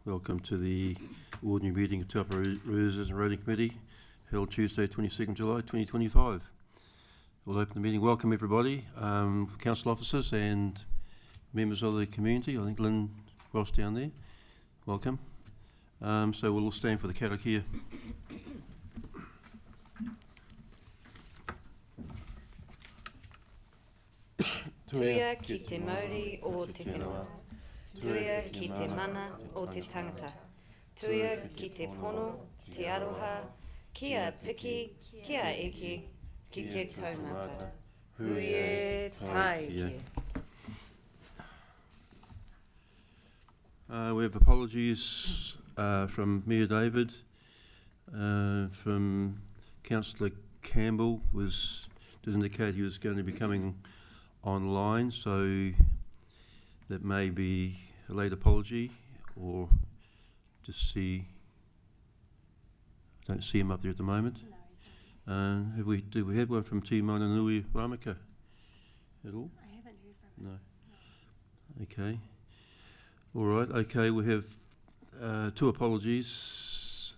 Welcome to the ordinary meeting of Taupō Reserves and Rating Committee, held Tuesday, 22nd July 2025. We'll open the meeting. Welcome everybody, council officers and members of the community. I think Lynn Ross down there. Welcome. So we'll all stand for the karakia. Tuia ki te Māori o te whenua. Tuia ki te mana o te tangata. Tuia ki te pono, te aroha, kia piki, kia eke, ki te taumata. Huie taiki. We have apologies from Mayor David, from Councillor Campbell did indicate he was going to be coming online, so that may be a late apology, or just don't see him up there at the moment. No, he's not. Do we have one from Te Mananui Ramaka at all? I haven't heard from him. No. Okay. All right. Okay. We have two apologies.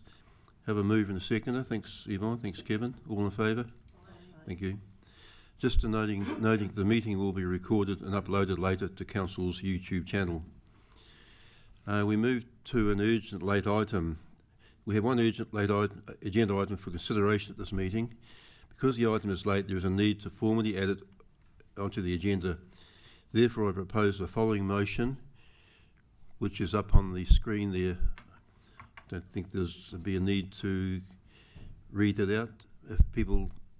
Have a move and a seconder. Thanks, Yvonne. Thanks, Kevin. All in favour? Thank you. Just noting the meeting will be recorded and uploaded later to Council's YouTube channel. We move to an urgent late item. We have one urgent late agenda item for consideration at this meeting. Because the item is late, there is a need to formally add it onto the agenda. Therefore, I propose the following motion, which is up on the screen there. I don't think there's be a need to read it out if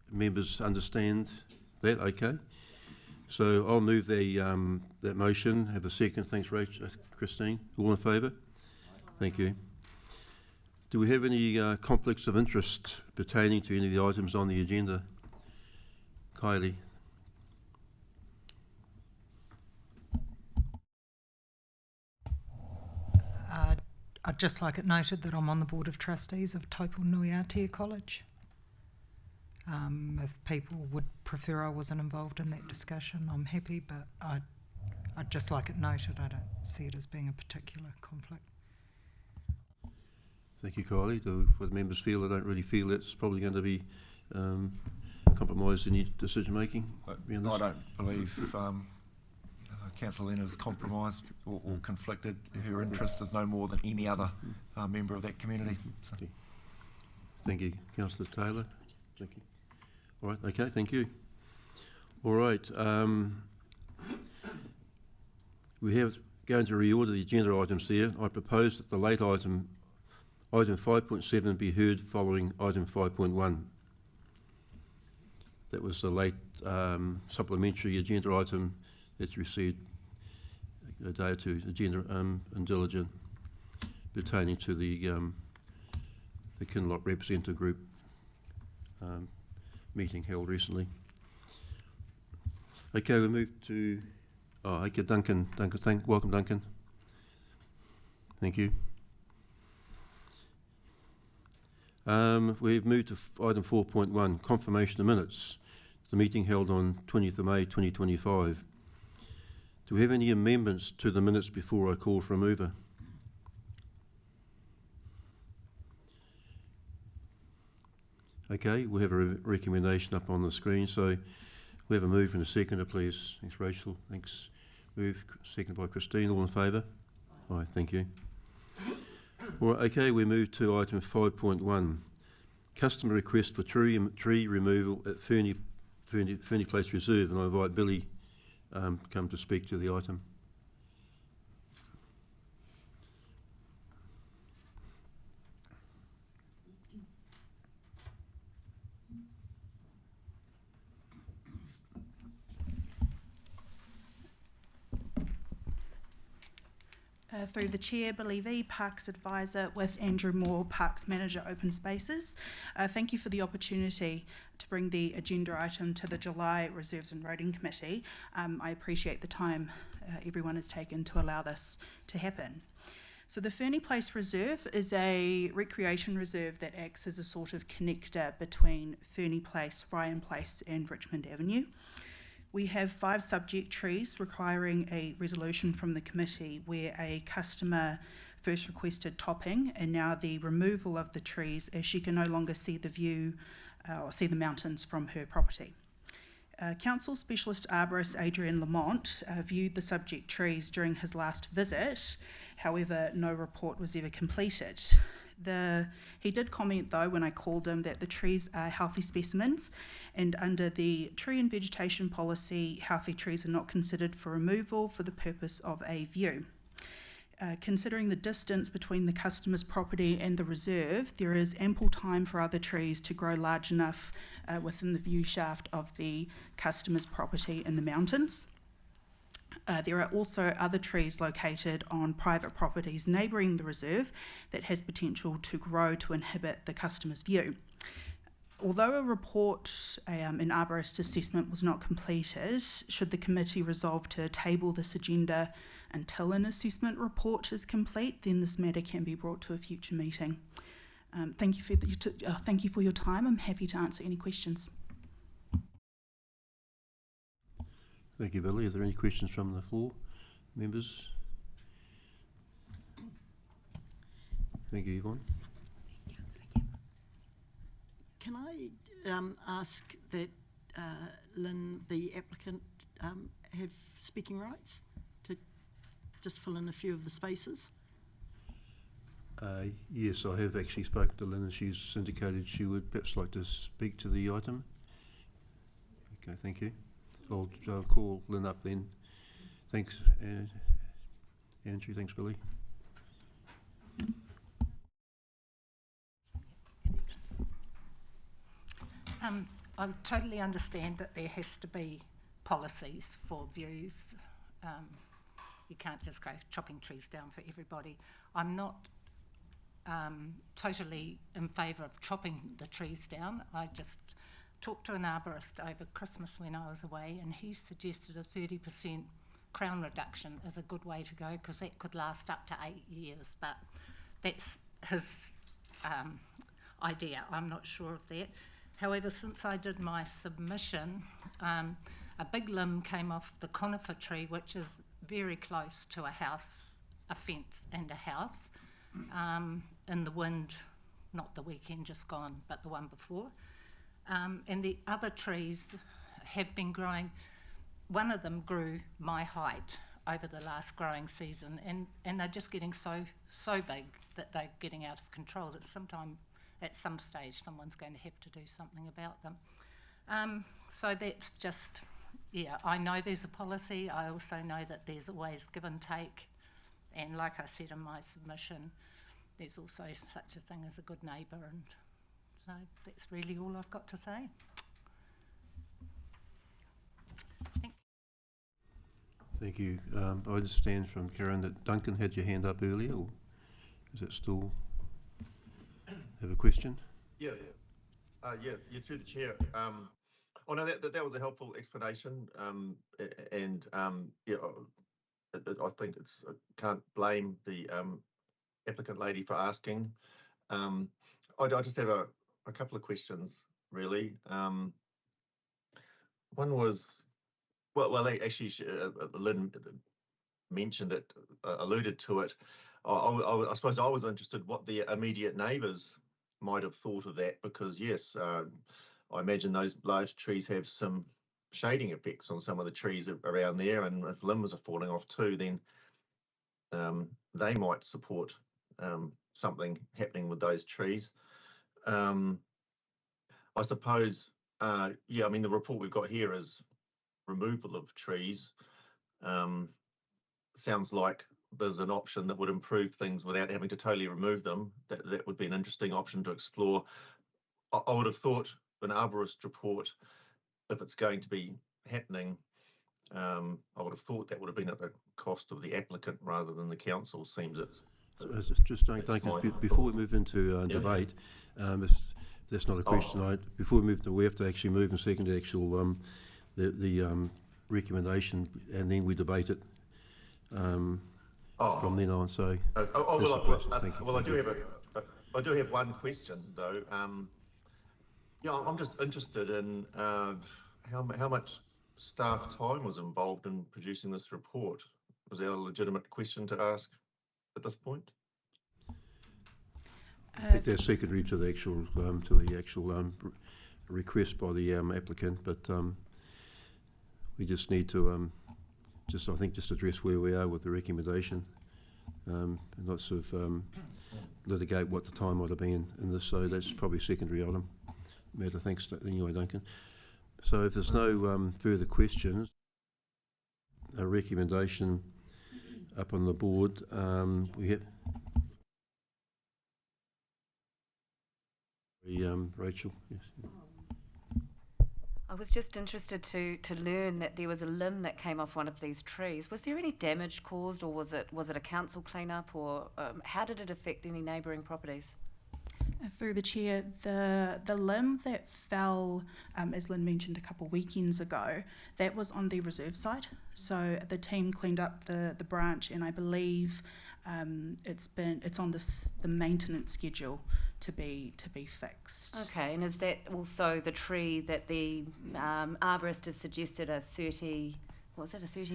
members understand that. Okay. So I'll move that motion. Have a second. Thanks, Rachel. Christine. All in favour? Thank you. Do we have any conflicts of interest pertaining to any of the items on the agenda? Kylie. I'd just like it noted that I'm on the Board of Trustees of Taupō College. If people would prefer I wasn't involved in that discussion, I'm happy, but I'd just like it noted. I don't see it as being a particular conflict. Thank you, Kylie. Do the members feel? I don't really feel it's probably going to be compromised in your decision making. I don't believe Councillor Lynn is compromised or conflicted. Her interest is no more than any other member of that community. So. Thank you, Councillor Taylor. Thank you. All right. Okay. Thank you. All right. We have going to reorder the agenda items there. I propose that the late item 5.7 be heard following item 5.1. That was the late supplementary agenda item that's received a day or two, agenda intelligent, pertaining to the Kinloch representative group meeting held recently. Okay, we move to Duncan. Welcome, Duncan. Thank you. We've moved to item 4.1, confirmation of minutes. The meeting held on 20th of May 2025. Do we have any amendments to the minutes before I call for a mover? Okay, we have a recommendation up on the screen, so we have a move and a seconder, please. Thanks, Rachel. Thanks. Move, seconded by Christine. All in favour? Aye, thank you. All right, okay, we move to item 5.1. Customer request for tree removal at Fernie Place Reserve, and I invite Billy come to speak to the item. Through the Chair, Billy V, Parks Advisor with Andrew Moore, Parks Manager, Open Spaces. Thank you for the opportunity to bring the agenda item to the July Reserves and Roading Committee. I appreciate the time everyone has taken to allow this to happen. So the Fernie Place Reserve is a recreation reserve that acts as a sort of connector between Fernie Place, Ryan Place and Richmond Avenue. We have 5 subject trees requiring a resolution from the committee where a customer first requested topping and now the removal of the trees as she can no longer see the view or see the mountains from her property. Council Specialist Arborist Adrian Lamont viewed the subject trees during his last visit, however no report was ever completed. He did comment though when I called him that the trees are healthy specimens, and under the tree and vegetation policy, healthy trees are not considered for removal for the purpose of a view. Considering the distance between the customer's property and the reserve, there is ample time for other trees to grow large enough within the view shaft of the customer's property in the mountains. There are also other trees located on private properties neighbouring the reserve that has potential to grow to inhibit the customer's view. Although a report, an arborist assessment was not completed, should the committee resolve to table this agenda until an assessment report is complete, then this matter can be brought to a future meeting. Thank you for your time. I'm happy to answer any questions. Thank you, Billy. Are there any questions from the floor, members? Thank you, Yvonne. Can I ask that Lynn, the applicant, have speaking rights to just fill in a few of the spaces? Yes, I have actually spoken to Lynn and she's indicated she would perhaps like to speak to the item. Okay, thank you. I'll call Lynn up then. Thanks, Andrew. Thanks, Billy. I totally understand that there has to be policies for views. You can't just go chopping trees down for everybody. I'm not totally in favour of chopping the trees down. I just talked to an arborist over Christmas when I was away and he suggested a 30% crown reduction is a good way to go because that could last up to 8 years, but that's his idea. I'm not sure of that. However, since I did my submission, a big limb came off the conifer tree, which is very close to a house, a fence and a house, in the wind, not the weekend just gone, but the one before. And the other trees have been growing. One of them grew my height over the last growing season, and they're just getting so big that they're getting out of control that at some stage someone's going to have to do something about them. So that's just, yeah, I know there's a policy. I also know that there's always give and take, and like I said in my submission, there's also such a thing as a good neighbour, and so that's really all I've got to say. Thank you. I understand from Karen that Duncan had your hand up earlier, or is it still have a question? Yeah, through the chair. Oh no, that was a helpful explanation, and yeah, I think can't blame the applicant lady for asking. I just have a couple of questions really. One was, well, actually, Lynn mentioned it, alluded to it. I suppose I was interested what the immediate neighbours might have thought of that, because yes, I imagine those large trees have some shading effects on some of the trees around there, and if limbs are falling off too, then they might support something happening with those trees. I suppose, yeah, I mean, the report we've got here is removal of trees. Sounds like there's an option that would improve things without having to totally remove them. That would be an interesting option to explore. I would have thought an arborist report, if it's going to be happening, I would have thought that would have been at the cost of the applicant rather than the council, seems it. Just before we move into debate, if that's not a question. Before we move to, we have to actually move and second the actual the recommendation, and then we debate it from then on. So, well, I do have one question though. Yeah, I'm just interested in how much staff time was involved in producing this report. Was that a legitimate question to ask at this point? I think they're secondary to the actual request by the applicant, but we just need to just address where we are with the recommendation, and not sort of litigate what the time might have been in this. So that's probably a secondary item matter. Thanks, anyway, Duncan. So if there's no further questions, a recommendation up on the board. We have Rachel. Yes. I was just interested to learn that there was a limb that came off one of these trees. Was there any damage caused, or was it a council clean-up, or how did it affect any neighbouring properties? Through the chair, the limb that fell, as Lynn mentioned a couple of weekends ago, that was on the reserve site. So the team cleaned up the branch, and I believe it's on the maintenance schedule to be fixed. Okay, and is that also the tree that the arborist has suggested a 30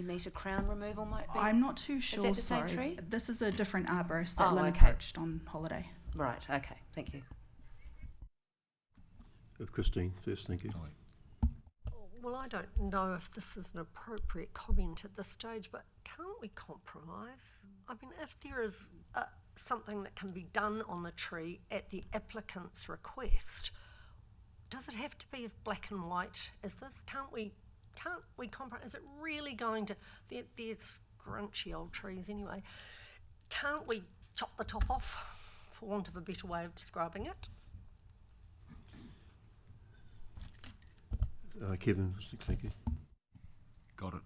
metre crown removal might be? I'm not too sure. Is that the same tree? This is a different arborist that Lynn okay. approached on holiday. Right, okay, thank you. Christine first, thank you. Well, I don't know if this is an appropriate comment at this stage, but can't we compromise? I mean, if there is something that can be done on the tree at the applicant's request, does it have to be as black and white as this? Can't we compromise? Is it really going to... They're scrunchy old trees anyway. Can't we chop the top off, for want of a better way of describing it? Kevin, thank you. Got it.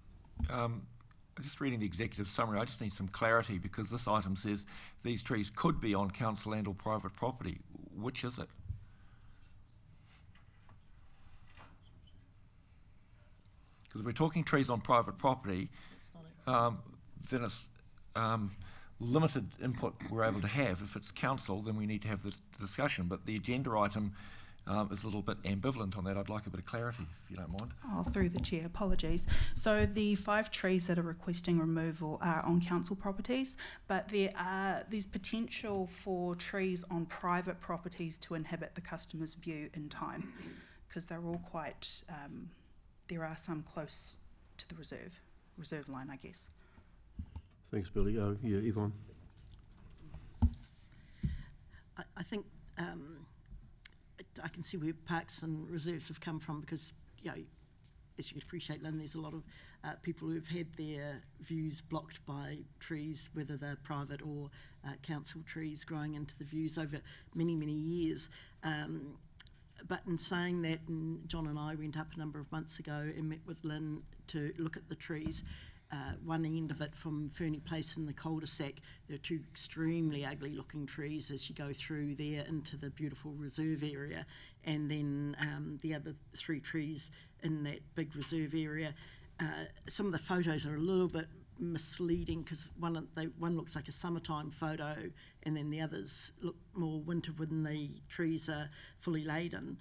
Just reading the executive summary, I just need some clarity, because this item says these trees could be on council land or private property. Which is it? Because if we're talking trees on private property, then it's limited input we're able to have. If it's council, then we need to have this discussion. But the agenda item is a little bit ambivalent on that. I'd like a bit of clarity, if you don't mind. Oh, through the chair, apologies. So the 5 trees that are requesting removal are on council properties, but there's potential for trees on private properties to inhibit the customer's view in time, because they're all quite, there are some close to the reserve line, I guess. Thanks, Billy. Yeah, Yvonne. I think I can see where parks and reserves have come from, because, you know, as you can appreciate, Lynn, there's a lot of people who've had their views blocked by trees, whether they're private or council trees, growing into the views over many, many years. But in saying that, and John and I went up a number of months ago and met with Lynn to look at the trees. One end of it from Fernie Place in the cul-de-sac, there are 2 extremely ugly looking trees as you go through there into the beautiful reserve area, and then the other 3 trees in that big reserve area. Some of the photos are a little bit misleading, because one looks like a summertime photo, and then the others look more winter when the trees are fully laden.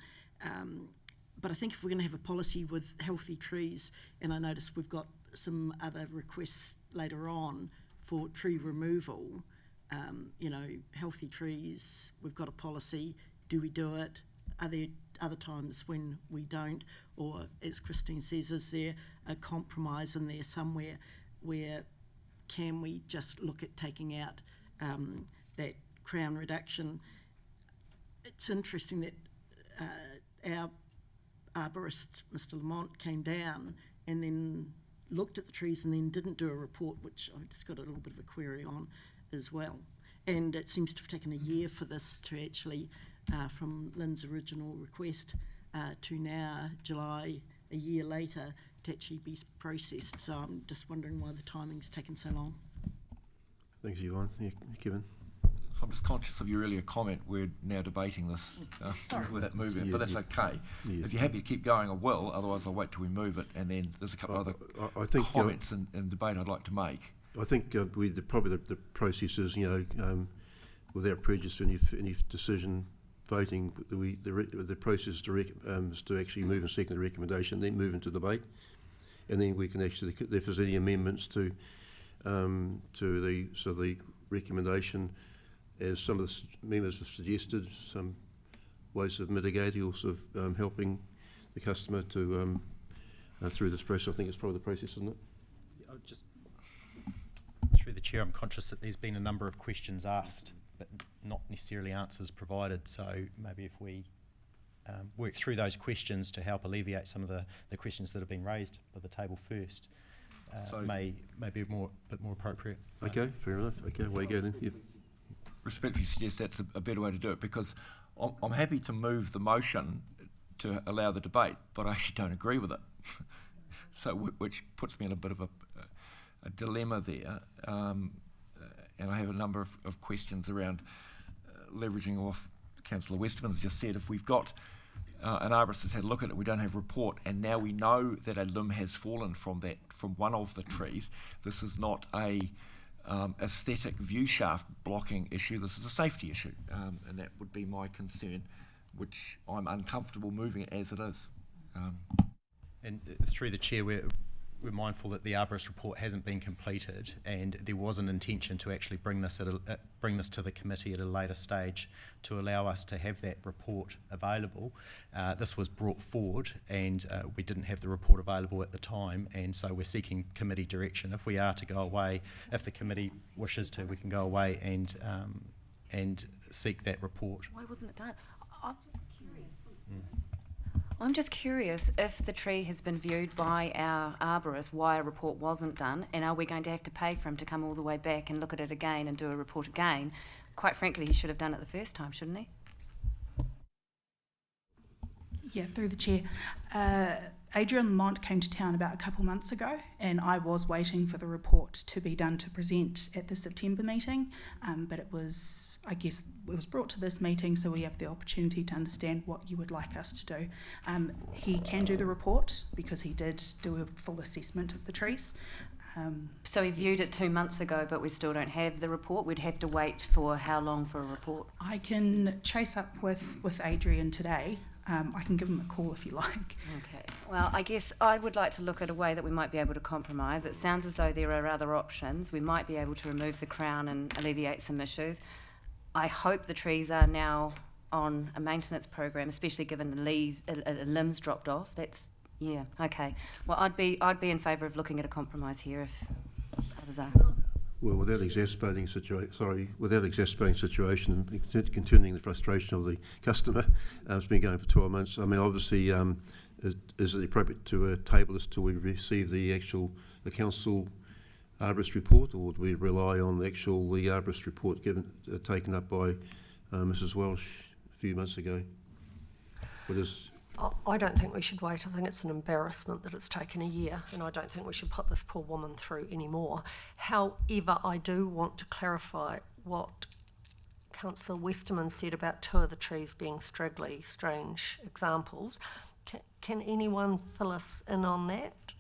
But I think if we're going to have a policy with healthy trees, and I notice we've got some other requests later on for tree removal, you know, healthy trees, we've got a policy. Do we do it? Are there other times when we don't? Or, as Christine says, is there a compromise in there somewhere where can we just look at taking out that crown reduction? It's interesting that our arborist, Mr. Lamont, came down and then looked at the trees and then didn't do a report, which I just got a little bit of a query on as well. And it seems to have taken a year for this to actually, from Lynn's original request to now, July, a year later, to actually be processed. So I'm just wondering why the timing's taken so long. Thanks, Yvonne. Yeah, Kevin. So I'm just conscious of your earlier comment. We're now debating this without moving it, but that's okay. Yeah. If you're happy to keep going, I will. Otherwise, I'll wait till we move it, and then there's a couple of other comments and debate I'd like to make. I think probably the process is, you know, without prejudice to any decision voting, the process is to actually move and second the recommendation, then move into debate, and then we can actually, if there's any amendments to the recommendation, as some of the members have suggested, some ways of mitigating, also helping the customer to through this process. I think it's probably the process, isn't it? I would just, through the chair, I'm conscious that there's been a number of questions asked, but not necessarily answers provided. So maybe if we work through those questions to help alleviate some of the questions that have been raised by the table first, may be a bit more appropriate. Okay, fair enough. Okay, away you go then. Yep. Respectfully suggest that's a better way to do it, because I'm happy to move the motion to allow the debate, but I actually don't agree with it. So, which puts me in a bit of a dilemma there, and I have a number of questions around leveraging off Councillor Westerman's just said. If we've got an arborist has had a look at it, we don't have a report, and now we know that a limb has fallen from one of the trees. This is not a aesthetic view shaft blocking issue. This is a safety issue, and that would be my concern, which I'm uncomfortable moving it as it is. And through the chair, we're mindful that the arborist report hasn't been completed, and there was an intention to actually bring this to the committee at a later stage to allow us to have that report available. This was brought forward, and we didn't have the report available at the time, and so we're seeking committee direction. If we are to go away, if the committee wishes to, we can go away and seek that report. Why wasn't it done? I'm just curious. I'm just curious if the tree has been viewed by our arborist, why a report wasn't done, and are we going to have to pay for him to come all the way back and look at it again and do a report again? Quite frankly, he should have done it the first time, shouldn't he? Yeah, through the chair. Adrian Lamont came to town about a couple months ago, and I was waiting for the report to be done to present at the September meeting, but it was brought to this meeting, so we have the opportunity to understand what you would like us to do. He can do the report because he did do a full assessment of the trees. So he viewed it 2 months ago, but we still don't have the report. We'd have to wait for how long for a report? I can chase up with Adrian today. I can give him a call if you like. Okay. Well, I guess I would like to look at a way that we might be able to compromise. It sounds as though there are other options. We might be able to remove the crown and alleviate some issues. I hope the trees are now on a maintenance program, especially given the limbs dropped off. Yeah, okay. Well, I'd be in favour of looking at a compromise here if others are. Well, without exacerbating situation and continuing the frustration of the customer, it's been going for 12 months. I mean, obviously, is it appropriate to table this till we receive the council arborist report, or do we rely on the arborist report taken up by Mrs. Welsh a few months ago? I don't think we should wait. I think it's an embarrassment that it's taken a year, and I don't think we should put this poor woman through any more. However, I do want to clarify what Councillor Westerman said about 2 of the trees being straggly, strange examples. Can anyone fill us in on that?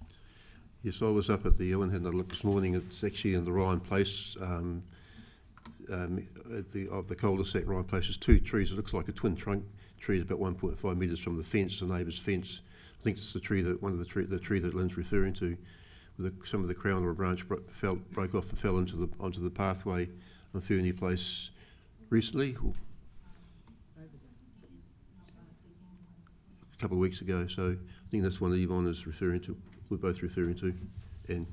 Yes, I was up at the Owen, had a look this morning. It's actually in the Ryan Place, of the cul-de-sac Ryan Place. There's 2 trees. It looks like a twin trunk tree, about 1.5 metres from the fence, the neighbour's fence. I think it's the tree that Lynn's referring to. Some of the crown or a branch broke off and fell onto the pathway on Fernie Place recently, a couple of weeks ago. So I think that's one that Yvonne is referring to. We're both referring to, and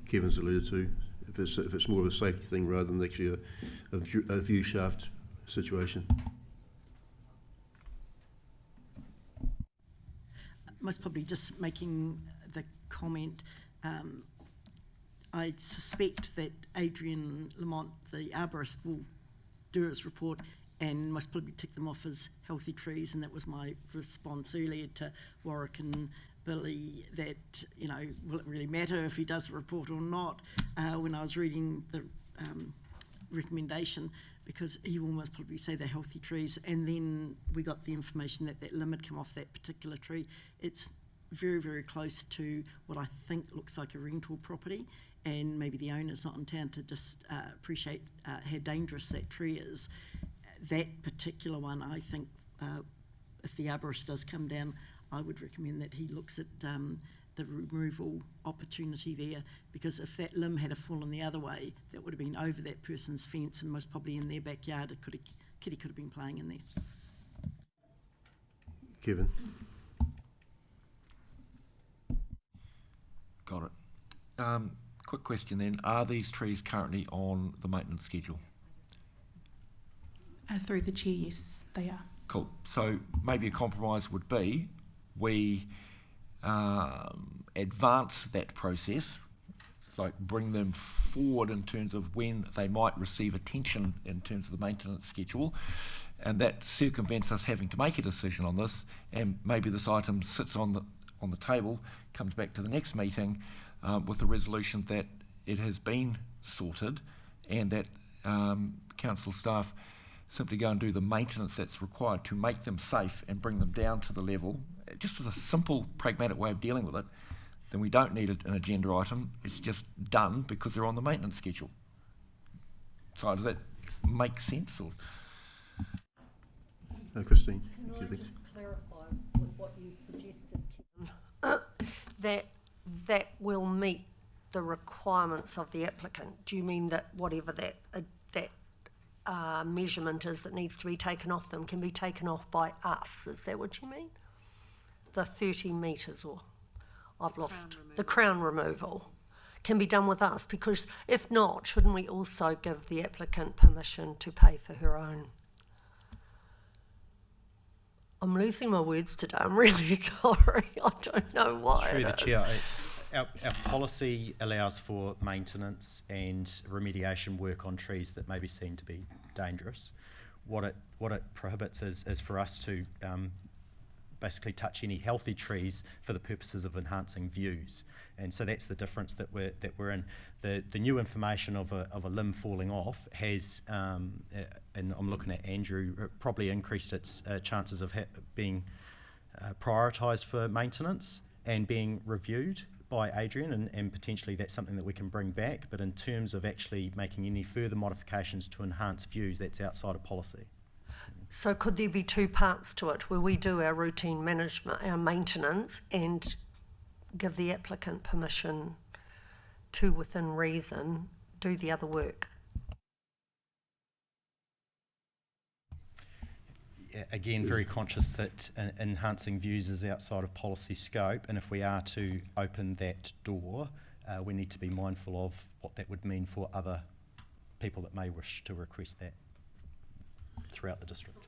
Kevin's alluded to. If it's more of a safety thing rather than actually a view shaft situation. Most probably just making the comment, I suspect that Adrian Lamont, the arborist, will do his report and most probably tick them off as healthy trees, and that was my response earlier to Warwick and Billy, that, will it really matter if he does a report or not, when I was reading the recommendation, because he will most probably say they're healthy trees, and then we got the information that limb had come off that particular tree. It's very, very close to what I think looks like a rental property, and maybe the owner's not in town to just appreciate how dangerous that tree is. That particular one, I think, if the arborist does come down, I would recommend that he looks at the removal opportunity there, because if that limb had fallen the other way, that would have been over that person's fence and most probably in their backyard. Kitty could have been playing in there. Kevin. Got it. Quick question then, are these trees currently on the maintenance schedule? Through the chair, yes, they are. Cool. So maybe a compromise would be we advance that process. It's like bring them forward in terms of when they might receive attention in terms of the maintenance schedule, and that circumvents us having to make a decision on this, and maybe this item sits on the table, comes back to the next meeting with the resolution that it has been sorted and that council staff simply go and do the maintenance that's required to make them safe and bring them down to the level, just as a simple pragmatic way of dealing with it. Then we don't need an agenda item, it's just done because they're on the maintenance schedule. So does that make sense? Or? Christine. Can I just clarify with what you suggested, Kevin, that will meet the requirements of the applicant? Do you mean that whatever that measurement is that needs to be taken off them can be taken off by us? Is that what you mean? The 30 metres, or I've lost the crown removal can be done with us, because if not, shouldn't we also give the applicant permission to pay for her own? I'm losing my words today. I'm really sorry. I don't know why. Through the chair, our policy allows for maintenance and remediation work on trees that may be seen to be dangerous. What it prohibits is for us to basically touch any healthy trees for the purposes of enhancing views, and so that's the difference that we're in. The new information of a limb falling off has, and I'm looking at Andrew, probably increased its chances of being prioritised for maintenance and being reviewed by Adrian, and potentially that's something that we can bring back. But in terms of actually making any further modifications to enhance views, that's outside of policy. So could there be two parts to it, where we do our routine management, our maintenance, and give the applicant permission to, within reason, do the other work? Again, very conscious that enhancing views is outside of policy scope, and if we are to open that door, we need to be mindful of what that would mean for other people that may wish to request that throughout the district.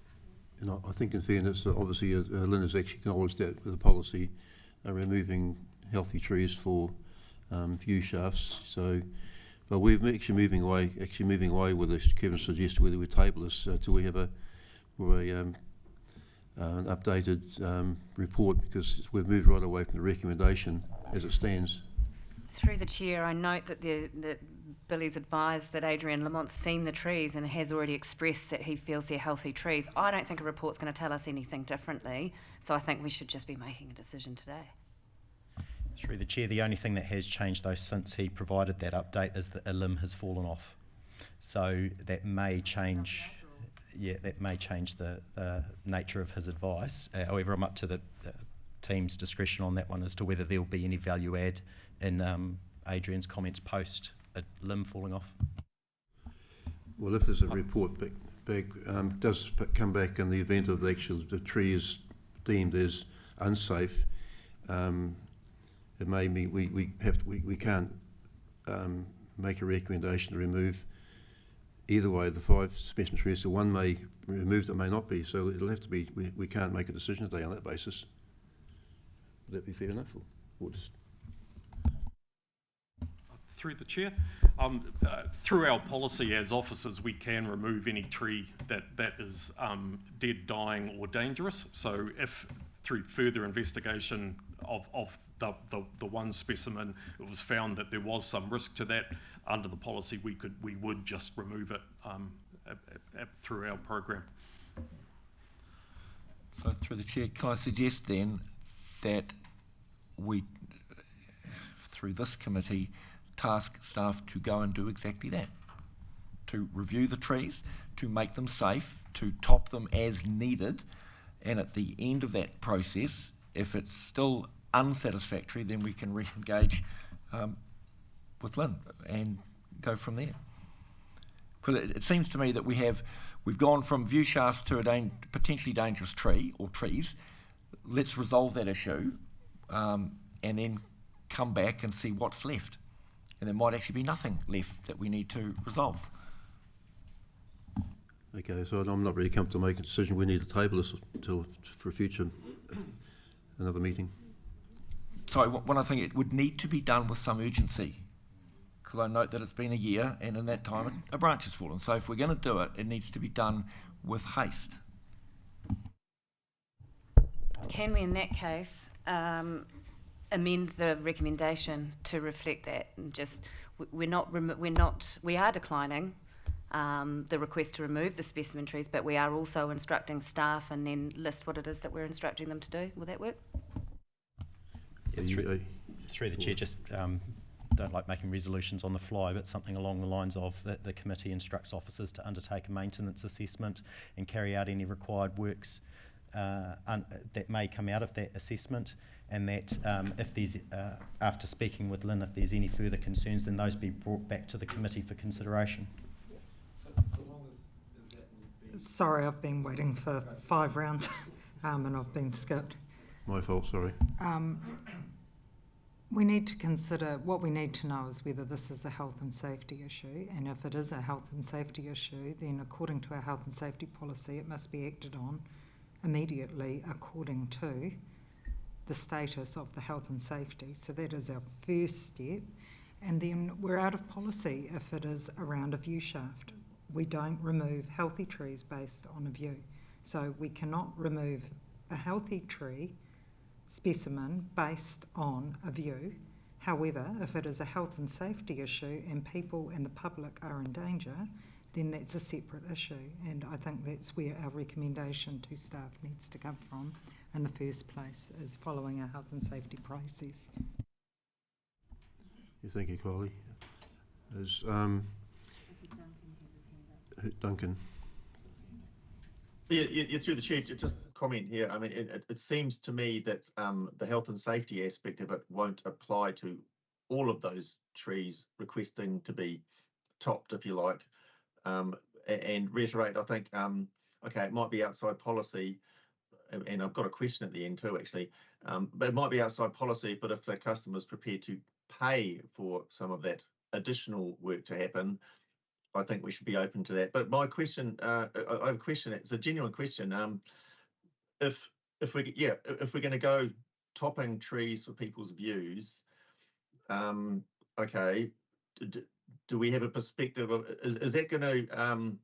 And I think in fairness, obviously Lynn has actually acknowledged that with the policy removing healthy trees for view shafts. So, but we're actually moving away with this. Kevin suggested whether we table this till we have an updated report, because we've moved right away from the recommendation as it stands. Through the chair, I note that Billy's advised that Adrian Lamont's seen the trees and has already expressed that he feels they're healthy trees. I don't think a report's going to tell us anything differently, so I think we should just be making a decision today. Through the chair, the only thing that has changed though since he provided that update is that a limb has fallen off. So that may change. Yeah, that may change the nature of his advice. However, I'm up to the team's discretion on that one as to whether there will be any value add in Adrian's comments post a limb falling off. Well, if there's a report does come back in the event of the tree is deemed as unsafe, it may mean we can't make a recommendation to remove either way the 5 specimen trees. So one may be removed, it may not be. So it'll have to be. We can't make a decision today on that basis. Would that be fair enough, or just? Through the chair, through our policy as officers, we can remove any tree that is dead, dying, or dangerous. So if through further investigation of the one specimen, it was found that there was some risk to that, under the policy we would just remove it through our program. So through the chair, can I suggest then that we, through this committee, task staff to go and do exactly that, to review the trees, to make them safe, to top them as needed, and at the end of that process, if it's still unsatisfactory, then we can re-engage with Lynn and go from there. Because it seems to me that we've gone from view shafts to a potentially dangerous tree or trees. Let's resolve that issue and then come back and see what's left. And there might actually be nothing left that we need to resolve. Okay, so I'm not really comfortable making a decision. We need to table this until for a future, another meeting. Sorry, when I think it would need to be done with some urgency, because I note that it's been a year and in that time a branch has fallen. So if we're going to do it, it needs to be done with haste. Can we, in that case, amend the recommendation to reflect that? And just we are declining the request to remove the specimen trees, but we are also instructing staff and then list what it is that we're instructing them to do. Will that work? Yeah, through the chair, just don't like making resolutions on the fly, but something along the lines of that the committee instructs officers to undertake a maintenance assessment and carry out any required works that may come out of that assessment, and that if there's, after speaking with Lynn, if there's any further concerns, then those be brought back to the committee for consideration. Sorry, I've been waiting for 5 rounds and I've been skipped. My fault, sorry. We need to consider, what we need to know is whether this is a health and safety issue, and if it is a health and safety issue, then according to our health and safety policy, it must be acted on immediately according to the status of the health and safety. So that is our first step, and then we're out of policy if it is around a view shaft. We don't remove healthy trees based on a view. So we cannot remove a healthy tree specimen based on a view. However, if it is a health and safety issue and people and the public are in danger, then that's a separate issue. And I think that's where our recommendation to staff needs to come from in the first place, is following our health and safety process. Yeah, thank you, Kylie. Duncan. Yeah, through the chair, just comment here. I mean, it seems to me that the health and safety aspect of it won't apply to all of those trees requesting to be topped, if you like. And reiterate, I think, okay, it might be outside policy, and I've got a question at the end too, actually, but it might be outside policy, but if the customer's prepared to pay for some of that additional work to happen, I think we should be open to that. But my question, I have a question. It's a genuine question. If we're going to go topping trees for people's views, okay, do we have a perspective of is that going to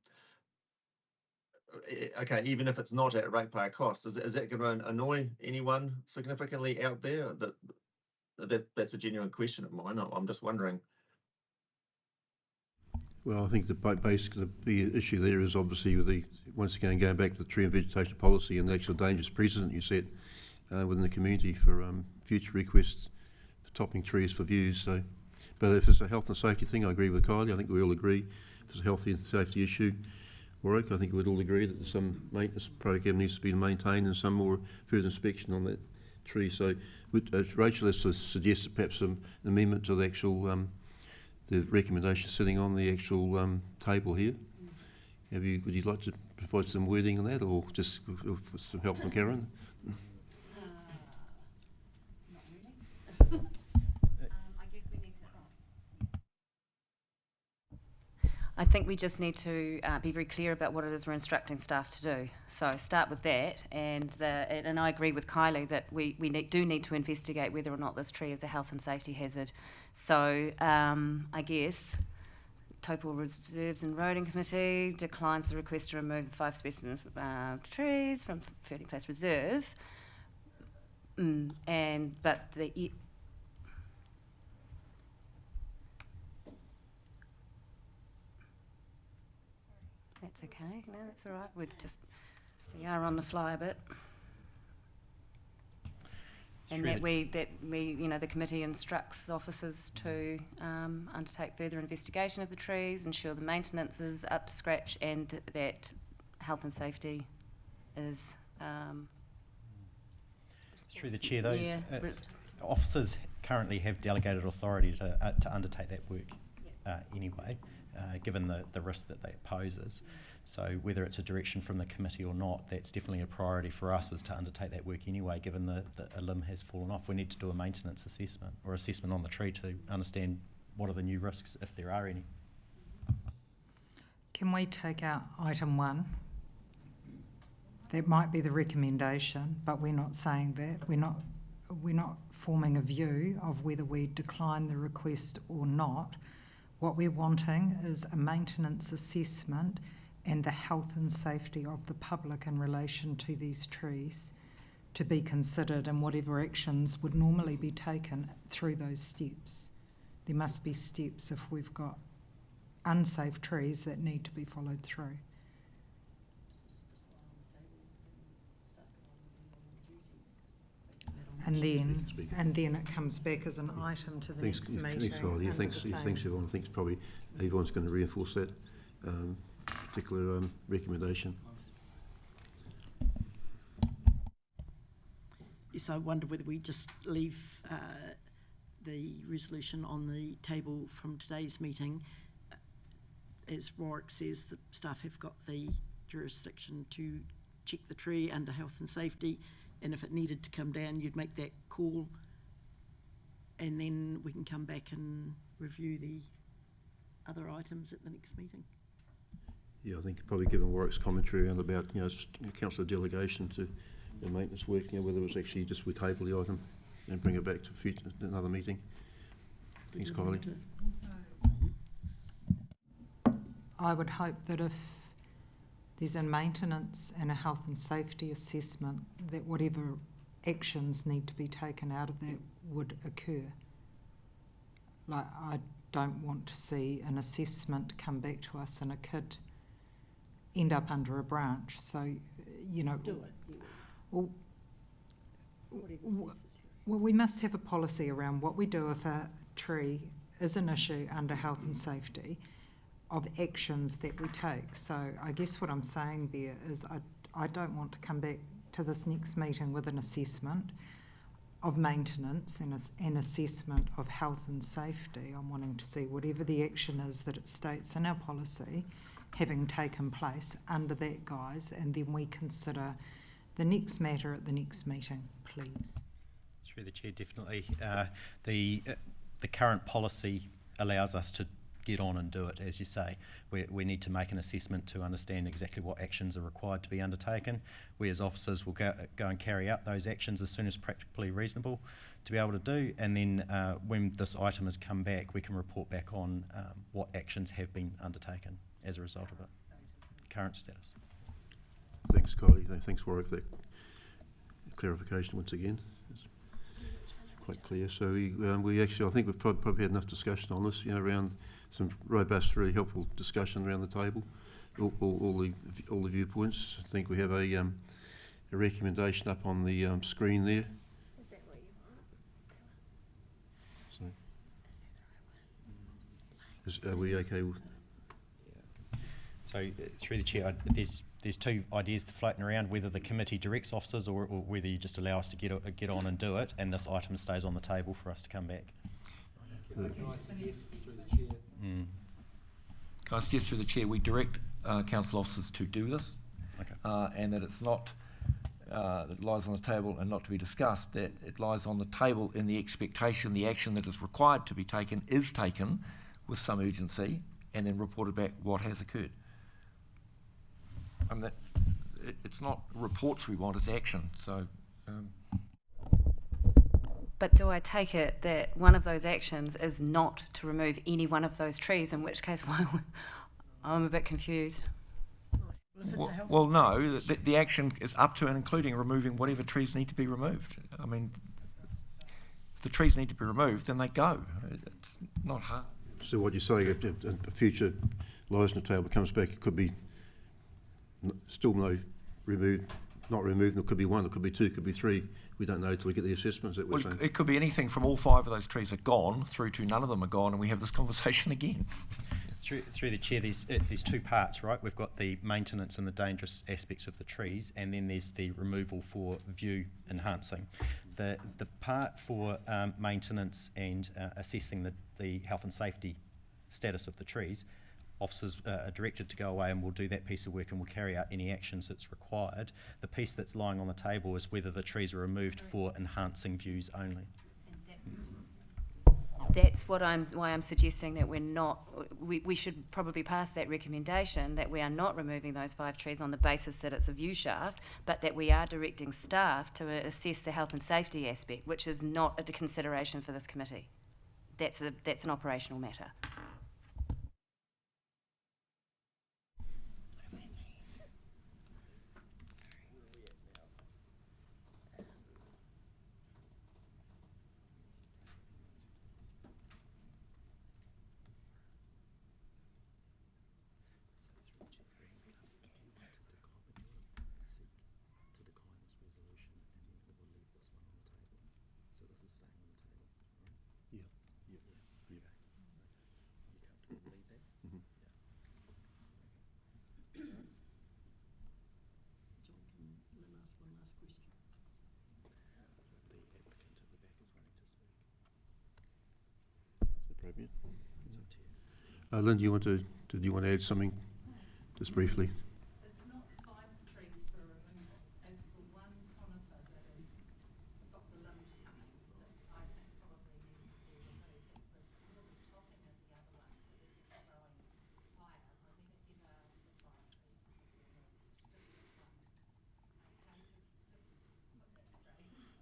okay, even if it's not at ratepayer cost, is that going to annoy anyone significantly out there? That's a genuine question of mine. I'm just wondering. Well, I think the issue there is obviously with once again going back to the tree and vegetation policy and the actual dangerous precedent you set within the community for future requests for topping trees for views. So, but if it's a health and safety thing, I agree with Kylie. I think we all agree if it's a health and safety issue. Warwick, I think we'd all agree that some maintenance program needs to be maintained and some more further inspection on that tree. So, Rachel has suggested perhaps an amendment to the actual the recommendation sitting on the actual table here. Would you like to provide some wording on that, or just with some help from Karen? Not really. I guess we need to. I think we just need to be very clear about what it is we're instructing staff to do. So start with that, and I agree with Kylie that we do need to investigate whether or not this tree is a health and safety hazard. So I guess Taupō Reserves and Roading Committee declines the request to remove the 5 specimen trees from Ferdy Place Reserve, but the that's okay. No, that's all right. We are on the fly a bit. And that we, the committee instructs officers to undertake further investigation of the trees, ensure the maintenance is up to scratch, and that health and safety is. Through the chair, those officers currently have delegated authority to undertake that work anyway, given the risk that that poses. So whether it's a direction from the committee or not, that's definitely a priority for us, is to undertake that work anyway, given that a limb has fallen off. We need to do a maintenance assessment or assessment on the tree to understand what are the new risks, if there are any. Can we take out item 1? That might be the recommendation, but we're not saying that. We're not forming a view of whether we decline the request or not. What we're wanting is a maintenance assessment and the health and safety of the public in relation to these trees to be considered, and whatever actions would normally be taken through those steps. There must be steps if we've got unsafe trees that need to be followed through. And then it comes back as an item to the next meeting. Thanks, Holly. Thanks, Yvonne. I think probably Yvonne's going to reinforce that particular recommendation. Yes, I wonder whether we just leave the resolution on the table from today's meeting. As Warwick says, the staff have got the jurisdiction to check the tree under health and safety, and if it needed to come down, you'd make that call, and then we can come back and review the other items at the next meeting. Yeah, I think probably given Warwick's commentary around about, councillor delegation to the maintenance work, whether it was actually just we table the item and bring it back to another meeting. Thanks, Kylie. I would hope that if there's a maintenance and a health and safety assessment, that whatever actions need to be taken out of that would occur. Like, I don't want to see an assessment come back to us and a kid end up under a branch. So, well, we must have a policy around what we do if a tree is an issue under health and safety, of actions that we take. So I guess what I'm saying there is I don't want to come back to this next meeting with an assessment of maintenance and an assessment of health and safety. I'm wanting to see whatever the action is that it states in our policy having taken place under that guise, and then we consider the next matter at the next meeting, please. Through the chair, definitely. The current policy allows us to get on and do it, as you say. We need to make an assessment to understand exactly what actions are required to be undertaken. We as officers will go and carry out those actions as soon as practically reasonable to be able to do, and then when this item has come back, we can report back on what actions have been undertaken as a result of it. Current status. Thanks, Kylie. Thanks, Warwick, for that clarification once again. It's quite clear. So we actually, I think we've probably had enough discussion on this, around some robust, really helpful discussion around the table, all the viewpoints. I think we have a recommendation up on the screen there. Is that what you want? So, are we okay with? So through the chair, there's two ideas floating around: whether the committee directs officers or whether you just allow us to get on and do it, and this item stays on the table for us to come back. Can I suggest through the chair we direct council officers to do this, okay. And that it's not that it lies on the table and not to be discussed, that it lies on the table in the expectation the action that is required to be taken is taken with some urgency, and then reported back what has occurred. And that it's not reports we want, it's action. So. But do I take it that one of those actions is not to remove any one of those trees, in which case I'm a bit confused. Well, no, the action is up to and including removing whatever trees need to be removed. I mean, if the trees need to be removed, then they go. It's not hard. So what you're saying, if a future lies on the table comes back, it could be still no removed, not removed, and it could be one, it could be two, it could be three. We don't know till we get the assessments that we're saying. It could be anything from all 5 of those trees are gone through to none of them are gone, and we have this conversation again. Through the chair, there's two parts, right? We've got the maintenance and the dangerous aspects of the trees, and then there's the removal for view enhancing. The part for maintenance and assessing the health and safety status of the trees, officers are directed to go away and we'll do that piece of work and we'll carry out any actions that's required. The piece that's lying on the table is whether the trees are removed for enhancing views only. That's why I'm suggesting that we should probably pass that recommendation that we are not removing those 5 trees on the basis that it's a view shaft, but that we are directing staff to assess the health and safety aspect, which is not a consideration for this committee. That's an operational matter. Lynn, do you want to add something, just briefly? It's not 5 trees for removal. It's the one conifer that has got the limbs coming that I think probably needs to be removed. It's the little topping of the other ones that are just growing higher. I never ever asked for 5 trees to be removed. Just put that straight.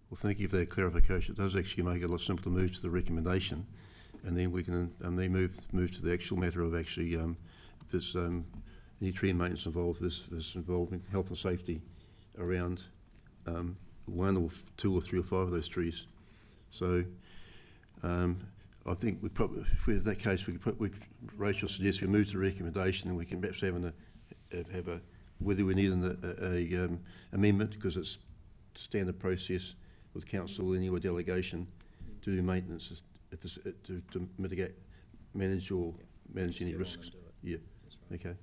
Well, thank you for that clarification. It does actually make it a lot simpler to move to the recommendation, and then we can move to the actual matter of actually if there's any tree maintenance involved, this involving health and safety around 1 or 2 or 3 or 5 of those trees. So I think we probably, if we have that case, Rachel suggests we move to the recommendation, and we can perhaps have whether we need an amendment, because it's standard process with council and your delegation to do maintenance to manage any risks. Yeah. Right. Okay.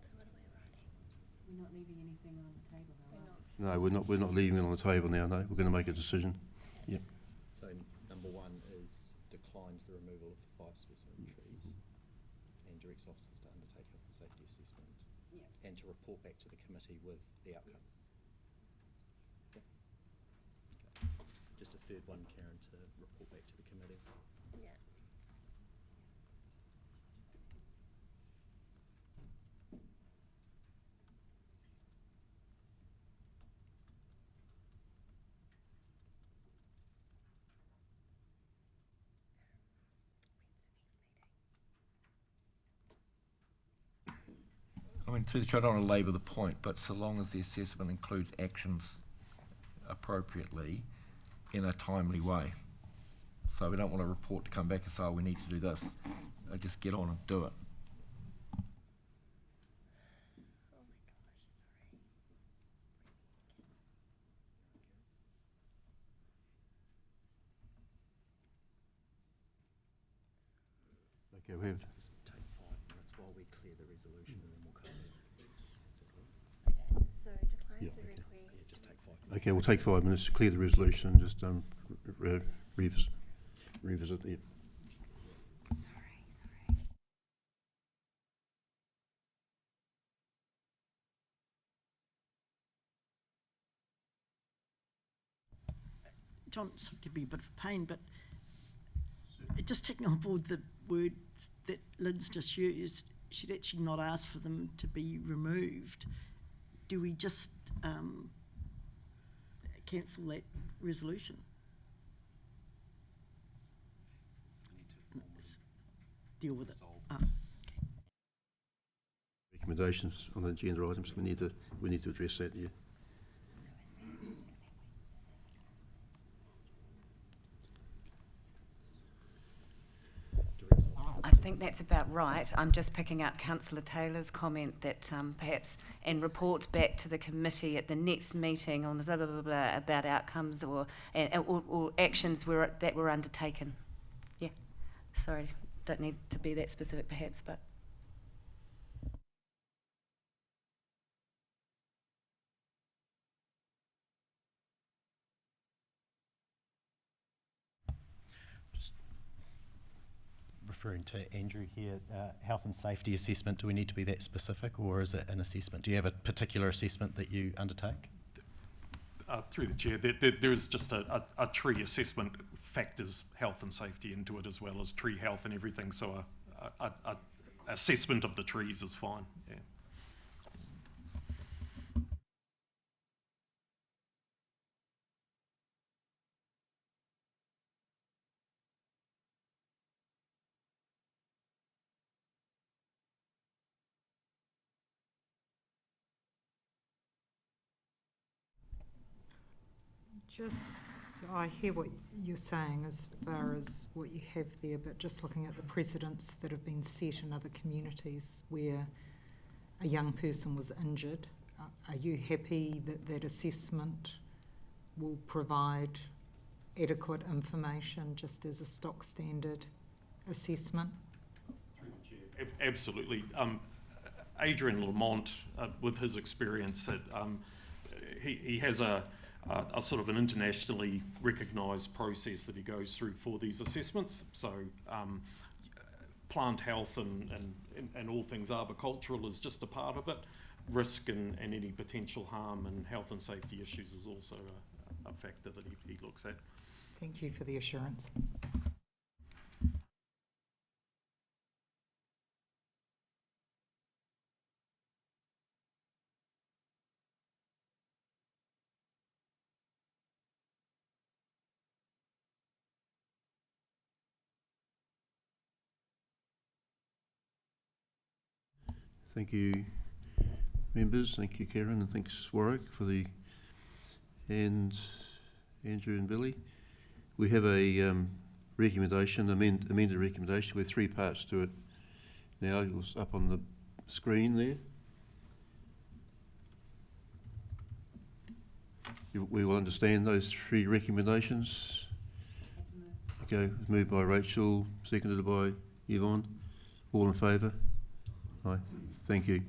So what are we writing? We're not leaving anything on the table, though. No, we're not leaving it on the table now. No, we're going to make a decision. Yeah. So number 1 is declines the removal of the 5 specimen trees and directs officers to undertake health and safety assessment and to report back to the committee with the outcome. Yes. Okay. Just a third one, Karen, to report back to the committee. Yeah. I mean, through the chair, I don't want to labour the point, but so long as the assessment includes actions appropriately in a timely way. So we don't want a report to come back and say, oh, we need to do this. Just get on and do it. Okay, we have. Take 5 minutes while we clear the resolution, and then we'll come in. Okay, so declines the request. Yeah, just take 5 minutes. Okay, we'll take 5 minutes to clear the resolution and just revisit it. Sorry. John, sorry to be a bit of a pain, but just taking on board the words that Lynn's just used, she'd actually not asked for them to be removed. Do we just cancel that resolution? Deal with it. Okay. Recommendations on the agenda items. We need to address that. Yeah. I think that's about right. I'm just picking up Councillor Taylor's comment that perhaps, and reports back to the committee at the next meeting on blah, blah, blah, blah, about outcomes or actions that were undertaken. Yeah, Sorry, don't need to be that specific perhaps, but Referring to Andrew here, health and safety assessment, do we need to be that specific, or is it an assessment? Do you have a particular assessment that you undertake? Through the chair, there is just a tree assessment factors health and safety into it, as well as tree health and everything, so a assessment of the trees is fine, yeah. Just, I hear what you're saying as far as what you have there, but just looking at the precedents that have been set in other communities where a young person was injured, are you happy that that assessment will provide adequate information just as a stock standard assessment? Absolutely. Adrian Lamont, with his experience, he has a sort of an internationally recognised process that he goes through for these assessments. So plant health and all things arboricultural is just a part of it. Risk and any potential harm and health and safety issues is also a factor that he looks at. Thank you for the assurance. Thank you, members. Thank you, Karen, and thanks, Warwick, and Andrew and Billy. We have a recommendation, amended recommendation with 3 parts to it. Now it's up on the screen there. We will understand those 3 recommendations. Okay, moved by Rachel, seconded by Yvonne. All in favour? Aye. Thank you.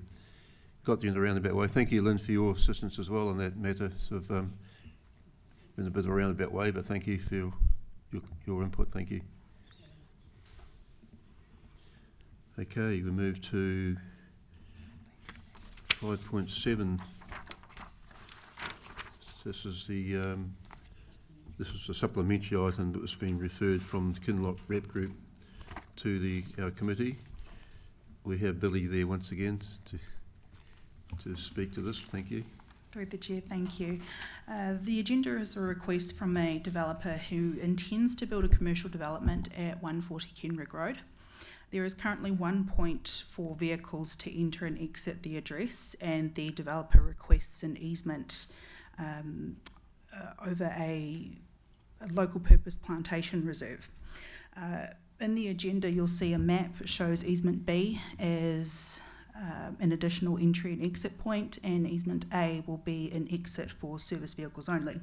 Got there in a roundabout way. Thank you, Lynn, for your assistance as well on that matter. Sort of in a bit of a roundabout way, but thank you for your input. Thank you. Okay, we move to 5.7. This is a supplementary item that was being referred from the Kinloch Rep Group to our committee. We have Billy there once again to speak to this. Thank you. Through the chair, thank you. The agenda is a request from a developer who intends to build a commercial development at 140 Kenrick Road. There is currently 1 point for vehicles to enter and exit the address, and the developer requests an easement over a local purpose plantation reserve. In the agenda, you'll see a map that shows easement B as an additional entry and exit point, and easement A will be an exit for service vehicles only.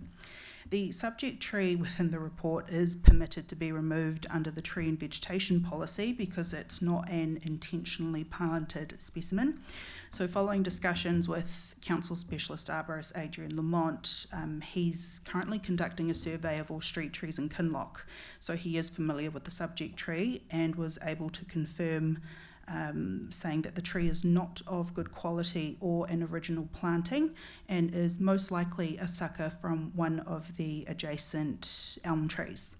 The subject tree within the report is permitted to be removed under the tree and vegetation policy because it's not an intentionally planted specimen. So following discussions with Council Specialist Arborist Adrian Lamont, he's currently conducting a survey of all street trees in Kinloch. So he is familiar with the subject tree and was able to confirm saying that the tree is not of good quality or an original planting and is most likely a sucker from one of the adjacent elm trees.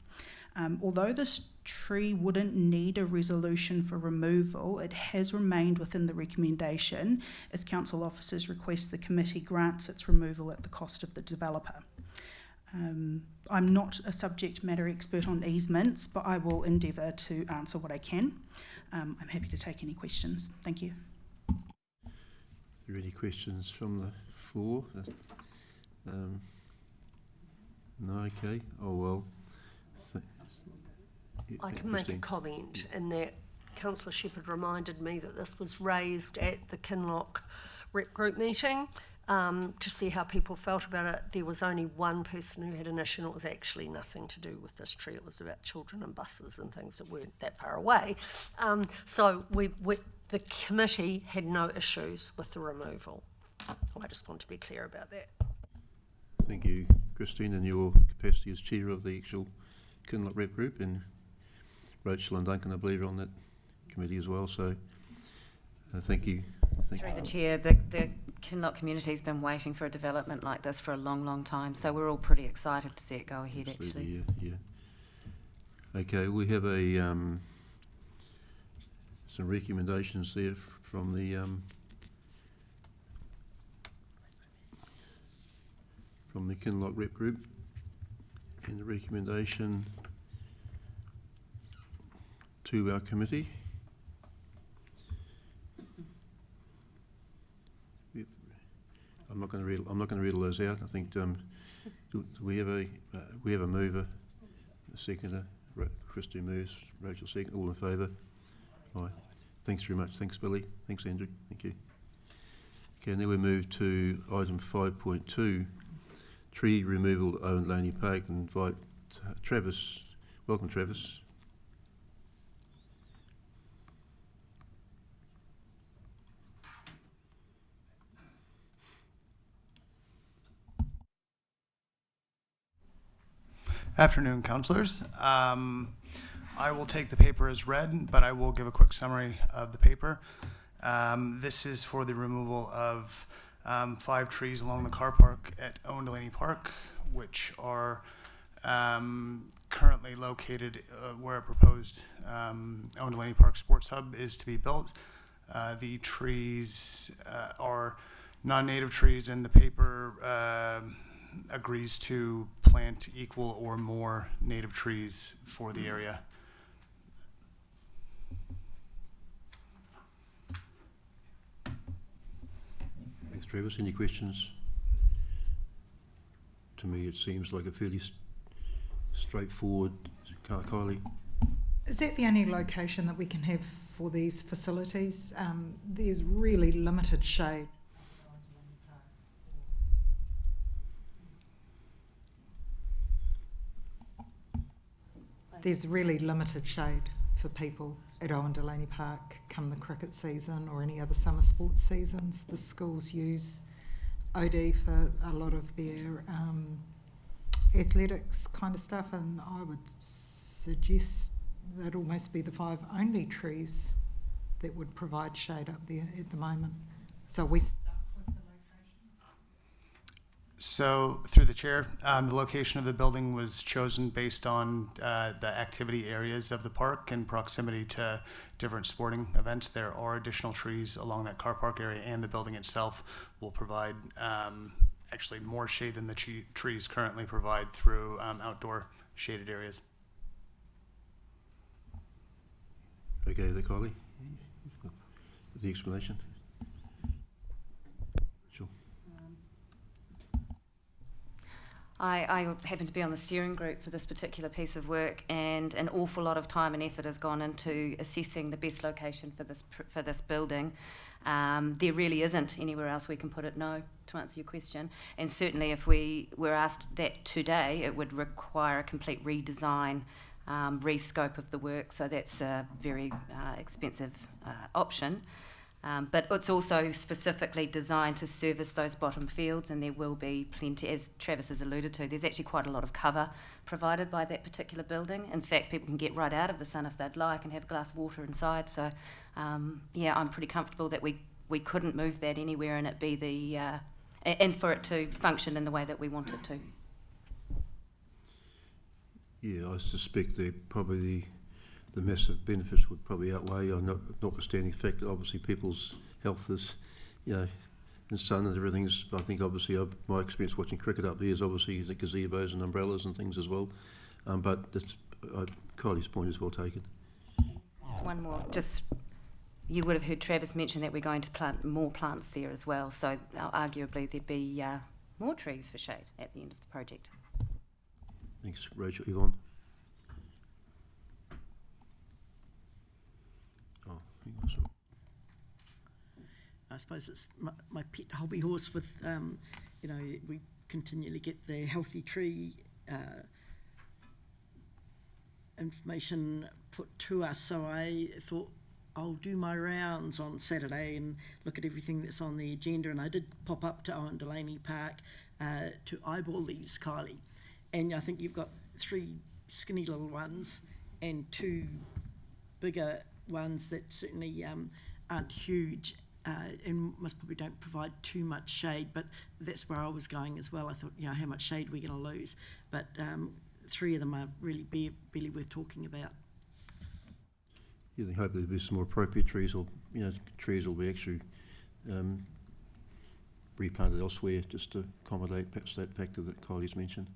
Although this tree wouldn't need a resolution for removal, it has remained within the recommendation as council officers request the committee grants its removal at the cost of the developer. I'm not a subject matter expert on easements, but I will endeavour to answer what I can. I'm happy to take any questions. Thank you. Are there any questions from the floor? No, okay. Oh, well. I can make a comment in that Councillor Shepherd reminded me that this was raised at the Kinloch Rep Group meeting. to see how people felt about it. There was only one person who had an issue, and it was actually nothing to do with this tree. It was about children and buses and things that weren't that far away. So the committee had no issues with the removal. I just want to be clear about that. Thank you, Christine, in your capacity as chair of the actual Kinloch Rep Group, and Rachel and Duncan, I believe, are on that committee as well. So thank you. Through the chair, the Kinloch community's been waiting for a development like this for a long, long time, so we're all pretty excited to see it go ahead. Absolutely, actually. Yeah. Okay, we have a some recommendations there from the Kinloch Rep Group, and the recommendation to our committee. I'm not going to read all those out. I think we have a mover, a seconder. Christy moves, Rachel second. All in favour? Aye. Thanks very much. Thanks, Billy. Thanks, Andrew. Thank you. Okay, now we move to item 5.2, tree removal at Owen Laney Park, and invite Travis. Welcome, Travis. Afternoon, councillors. I will take the paper as read, but I will give a quick summary of the paper. This is for the removal of 5 trees along the car park at Owen Delaney Park, which are currently located where a proposed Owen Delaney Park Sports Hub is to be built. The trees are non-native trees, and the paper agrees to plant equal or more native trees for the area. Thanks, Travis. Any questions? To me, it seems like a fairly straightforward. Kylie? Is that the only location that we can have for these facilities? There's really limited shade. There's really limited shade for people at Owen Delaney Park come the cricket season or any other summer sports seasons. The schools use OD for a lot of their athletics kind of stuff, and I would suggest that almost be the 5 only trees that would provide shade up there at the moment. So we stuck with the location? So, through the chair, the location of the building was chosen based on the activity areas of the park and proximity to different sporting events. There are additional trees along that car park area, and the building itself will provide actually more shade than the trees currently provide through outdoor shaded areas. Okay, there, Kylie, with the explanation. Sure. I happen to be on the steering group for this particular piece of work, and an awful lot of time and effort has gone into assessing the best location for this building. There really isn't anywhere else we can put it, no, to answer your question. And certainly if we were asked that today, it would require a complete redesign, rescope of the work, so that's a very expensive option. But it's also specifically designed to service those bottom fields, and there will be plenty, as Travis has alluded to, there's actually quite a lot of cover provided by that particular building. In fact, people can get right out of the sun if they'd like and have a glass of water inside. So, yeah, I'm pretty comfortable that we couldn't move that anywhere and it be the, and for it to function in the way that we want it to. Yeah, I suspect probably the massive benefits would probably outweigh, notwithstanding the fact that obviously people's health is, and sun and everything's, I think obviously my experience watching cricket up there is obviously the gazebos and umbrellas and things as well. But Kylie's point is well taken. Just one more, you would have heard Travis mention that we're going to plant more plants there as well, so arguably there'd be more trees for shade at the end of the project. Thanks, Rachel. Yvonne? I suppose it's my pet hobby horse with, you know, we continually get the healthy tree information put to us, so I thought I'll do my rounds on Saturday and look at everything that's on the agenda, and I did pop up to Owen Delaney Park to eyeball these, Kylie, and I think you've got 3 skinny little ones and 2 bigger ones that certainly aren't huge and most probably don't provide too much shade, but that's where I was going as well. I thought, you know, how much shade we're going to lose, but 3 of them are really barely worth talking about. You think hopefully there'll be some more appropriate trees, or trees will be actually replanted elsewhere just to accommodate perhaps that factor that Kylie's mentioned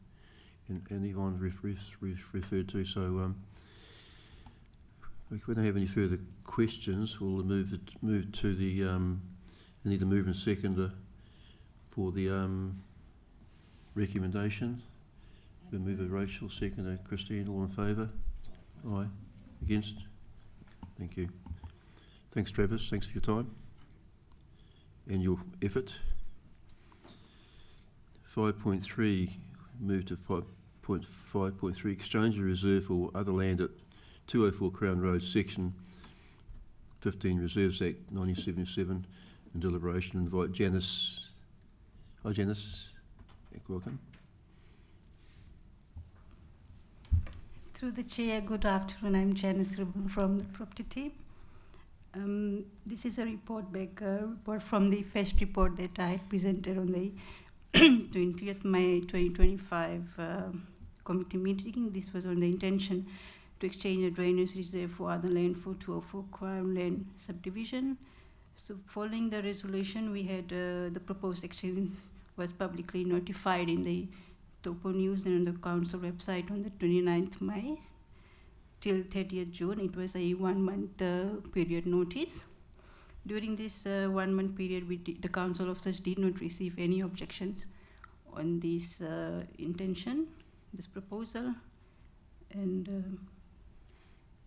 and Yvonne referred to. So if we don't have any further questions, we'll move to the I need a move and seconder for the recommendation. We move it Rachel, seconder Christine, all in favour? Aye. Against? Thank you. Thanks, Travis. Thanks for your time and your effort. 5.3, move to 5.3, exchange of reserve for other land at 204 Crown Road, Section 15, Reserves Act 1977, and deliberation. Invite Janice. Hi, Janice. Welcome. Through the chair, good afternoon. I'm Janice Rubin from the property team. This is a report from the first report that I had presented on the 20th May 2025 committee meeting. This was on the intention to exchange a drainage reserve for other land for 204 Crown Land subdivision. So following the resolution, we had the proposed exchange was publicly notified in the Taupo News and on the council website on the 29th May till 30th June. It was a 1-month period notice. During this 1-month period, the council officers did not receive any objections on this intention, this proposal, and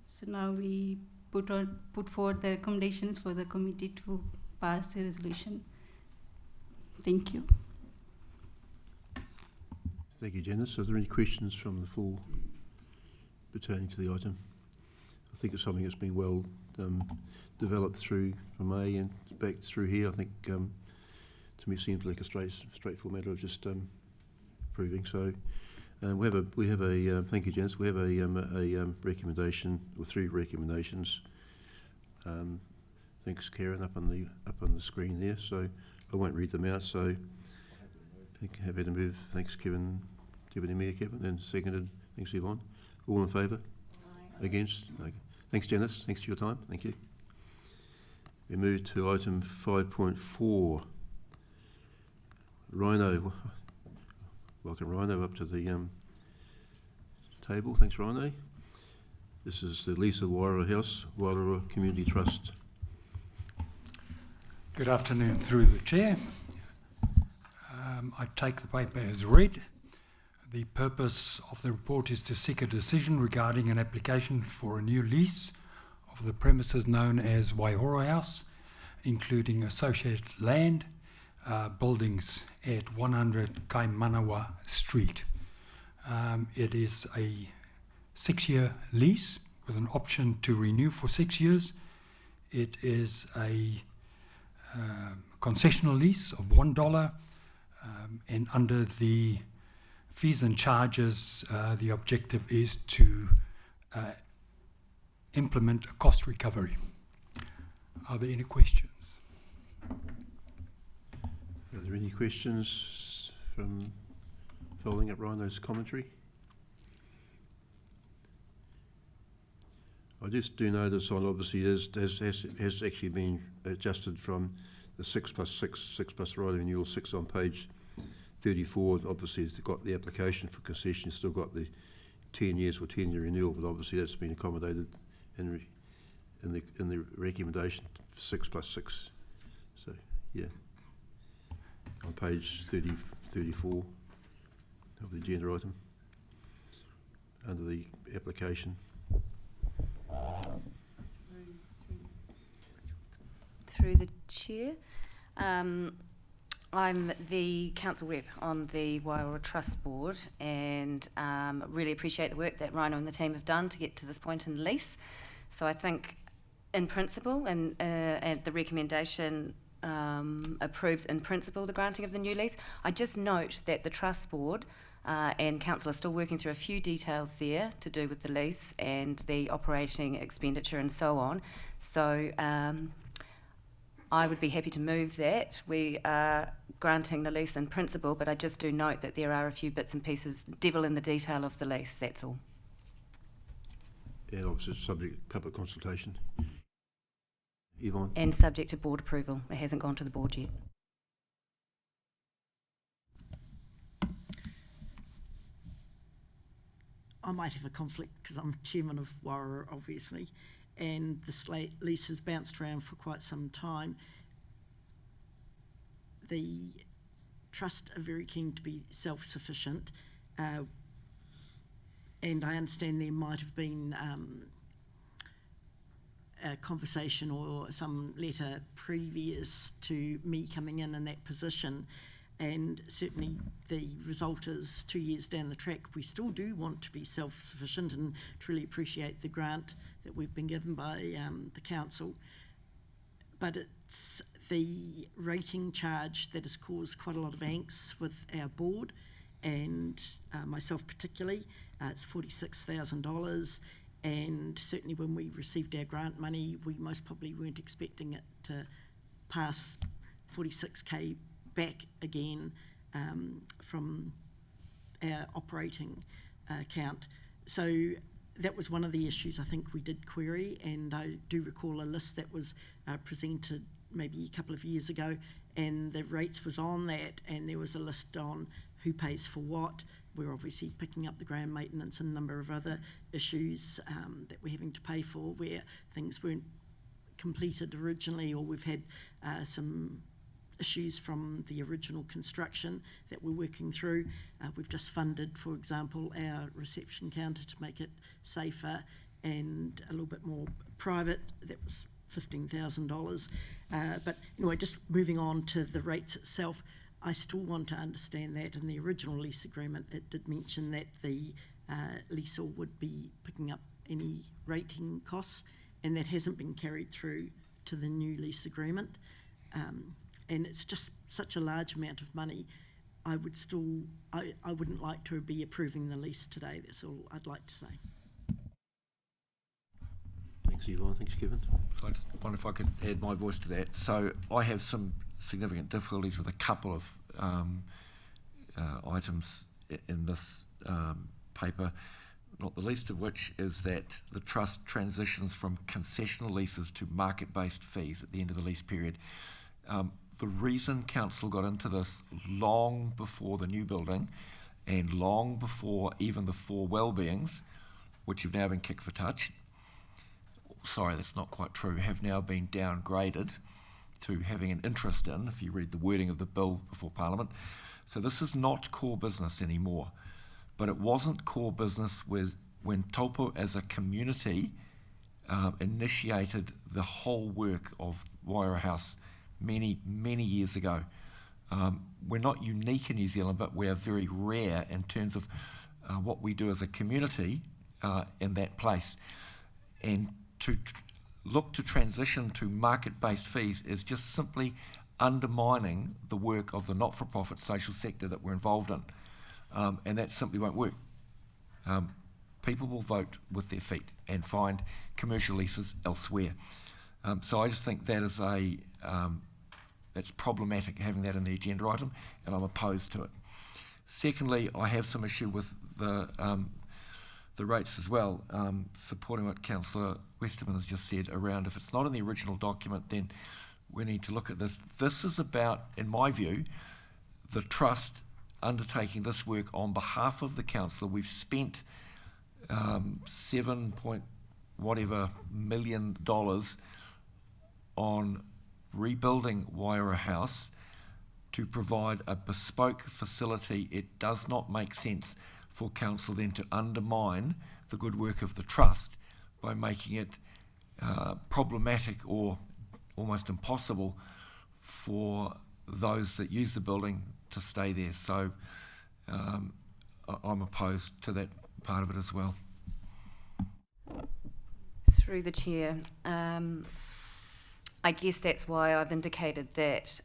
so now we put forward the recommendations for the committee to pass the resolution. Thank you. Thank you, Janice. Are there any questions from the floor pertaining to the item? I think it's something that's been well developed through from A and back through here. I think to me it seems like a straightforward matter of just approving. So we have a thank you, Janice. We have a recommendation, or 3 recommendations. Thanks, Karen, up on the screen there. So I won't read them out. So happy to move. Thanks, Kevin. Deputy Mayor Kevin, and seconded. Thanks, Yvonne. All in favour? Aye. Against? Okay. Thanks, Janice. Thanks for your time. Thank you. We move to item 5.4. Rhino. Welcome, Rhino, up to the table. Thanks, Rhino. This is the lease of Wairoa House, Wairoa Community Trust. Good afternoon, through the chair. I take the paper as read. The purpose of the report is to seek a decision regarding an application for a new lease of the premises known as Wairoa House, including associated land, buildings at 100 Kaimanawa Street. It is a 6-year lease with an option to renew for 6 years. It is a concessional lease of $1, and under the fees and charges, the objective is to implement a cost recovery. Are there any questions? Are there any questions from following up Rhino's commentary? I just do notice on obviously has actually been adjusted from the 6+6 right renewal 6 on page 34. Obviously it's got the application for concession, still got the 10 years or 10-year renewal, but obviously that's been accommodated in the recommendation 6+6. So yeah, on page 34 of the agenda item under the application. Through the chair. Chair. I'm the council rep on the Waiora Trust Board, and really appreciate the work that Rhino and the team have done to get to this point in the lease. So I think in principle, and the recommendation approves in principle the granting of the new lease. I just note that the Trust Board and Council are still working through a few details there to do with the lease and the operating expenditure and so on. So I would be happy to move that. We are granting the lease in principle, but I just do note that there are a few bits and pieces, devil in the detail of the lease, that's all. And obviously subject to public consultation. Yvonne? And subject to board approval. It hasn't gone to the board yet. I might have a conflict because I'm chairman of Waiora, obviously, and this lease has bounced around for quite some time. The trust are very keen to be self-sufficient, and I understand there might have been a conversation or some letter previous to me coming in that position, and certainly the result is 2 years down the track we still do want to be self-sufficient and truly appreciate the grant that we've been given by the council, but it's the rating charge that has caused quite a lot of angst with our board and myself particularly. It's $46,000, and certainly when we received our grant money we most probably weren't expecting it to pass 46k back again from our operating account. So that was one of the issues I think we did query, and I do recall a list that was presented maybe a couple of years ago, and the rates was on that, and there was a list on who pays for what. We're obviously picking up the ground maintenance and a number of other issues that we're having to pay for where things weren't completed originally, or we've had some issues from the original construction that we're working through. We've just funded, for example, our reception counter to make it safer and a little bit more private. That was $15,000. But anyway, just moving on to the rates itself, I still want to understand that in the original lease agreement it did mention that the leaseor would be picking up any rating costs, and that hasn't been carried through to the new lease agreement. And it's just such a large amount of money. I wouldn't like to be approving the lease today. That's all I'd like to say. Thanks, Yvonne. Thanks, Kevin. So I just wonder if I could add my voice to that. So I have some significant difficulties with a couple of items in this paper, not the least of which is that the trust transitions from concessional leases to market-based fees at the end of the lease period. The reason council got into this long before the new building and long before even the 4 well-beings, which have now been kicked for touch, sorry, that's not quite true, have now been downgraded to having an interest in, if you read the wording of the bill before Parliament. So this is not core business anymore, but it wasn't core business when Taupo as a community initiated the whole work of Waiora House many, many years ago. We're not unique in New Zealand, but we are very rare in terms of what we do as a community in that place. And to look to transition to market-based fees is just simply undermining the work of the not-for-profit social sector that we're involved in. And that simply won't work. People will vote with their feet and find commercial leases elsewhere. So I just think that is it's problematic having that in the agenda item, and I'm opposed to it. Secondly, I have some issue with the rates as well, supporting what Councillor Westerman has just said around if it's not in the original document, then we need to look at this. This is about, in my view, the trust undertaking this work on behalf of the council. We've spent $7 million on rebuilding Waiora House to provide a bespoke facility. It does not make sense for council then to undermine the good work of the trust by making it problematic or almost impossible for those that use the building to stay there. So I'm opposed to that part of it as well. Through the chair, I guess that's why I've indicated that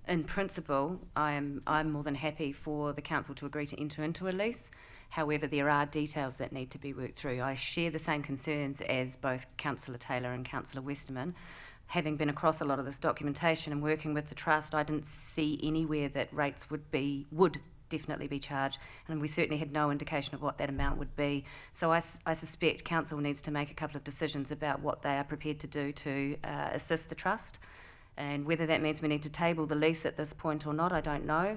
in principle I'm more than happy for the council to agree to enter into a lease. However, there are details that need to be worked through. I share the same concerns as both Councillor Taylor and Councillor Westerman. Having been across a lot of this documentation and working with the trust, I didn't see anywhere that rates would definitely be charged, and we certainly had no indication of what that amount would be. So I suspect council needs to make a couple of decisions about what they are prepared to do to assist the trust, and whether that means we need to table the lease at this point or not, I don't know.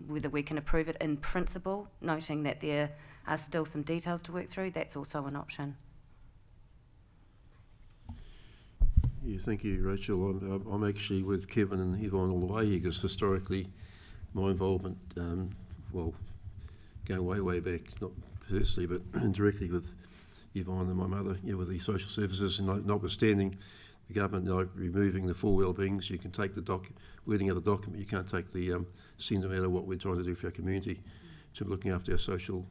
Whether we can approve it in principle, noting that there are still some details to work through, that's also an option. Yeah, thank you, Rachel. I'm actually with Kevin and Yvonne all the way here, because historically my involvement, well, going way back, not personally, but indirectly with Yvonne and my mother, with the social services, and notwithstanding the government removing the 4 well-beings, you can take the wording of the document, you can't take the sentiment of what we're trying to do for our community, to looking after our social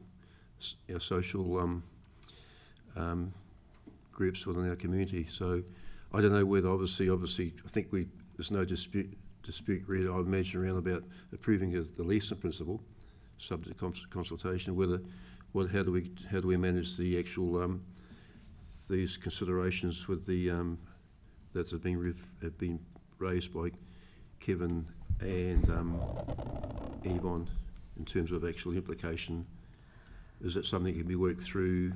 groups within our community. So I don't know whether, obviously, I think there's no dispute really, I imagine, around about approving the lease in principle, subject to consultation. How do we manage the actual these considerations with the that have been raised by Kevin and Yvonne in terms of actual implication? Is it something that can be worked through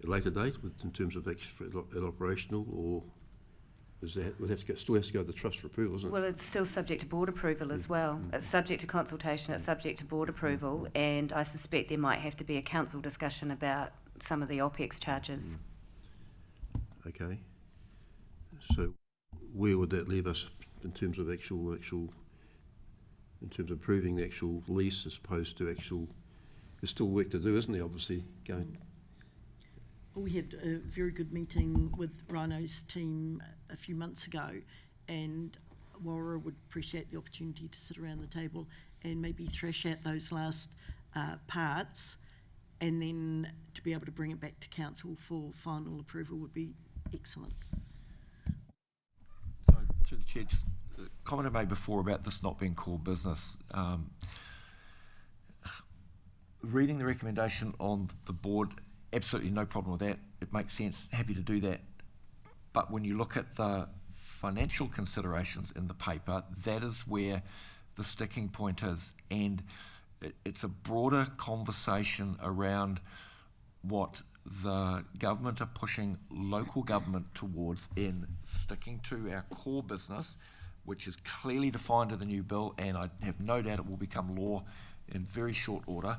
at a later date in terms of actual operational, or is that still has to go to the trust for approval, isn't it? Well, it's still subject to board approval as well. It's subject to consultation, it's subject to board approval, and I suspect there might have to be a council discussion about some of the OPEX charges. Okay. So where would that leave us in terms of in terms of approving the actual lease as opposed to there's still work to do, isn't there, obviously, going... We had a very good meeting with Rhino's team a few months ago, and Warra would appreciate the opportunity to sit around the table and maybe thresh out those last parts, and then to be able to bring it back to council for final approval would be excellent. So, through the chair, just a comment I made before about this not being core business. Reading the recommendation on the board, absolutely no problem with that. It makes sense, happy to do that. But when you look at the financial considerations in the paper, that is where the sticking point is. And it's a broader conversation around what the government are pushing local government towards in sticking to our core business, which is clearly defined in the new bill, and I have no doubt it will become law in very short order.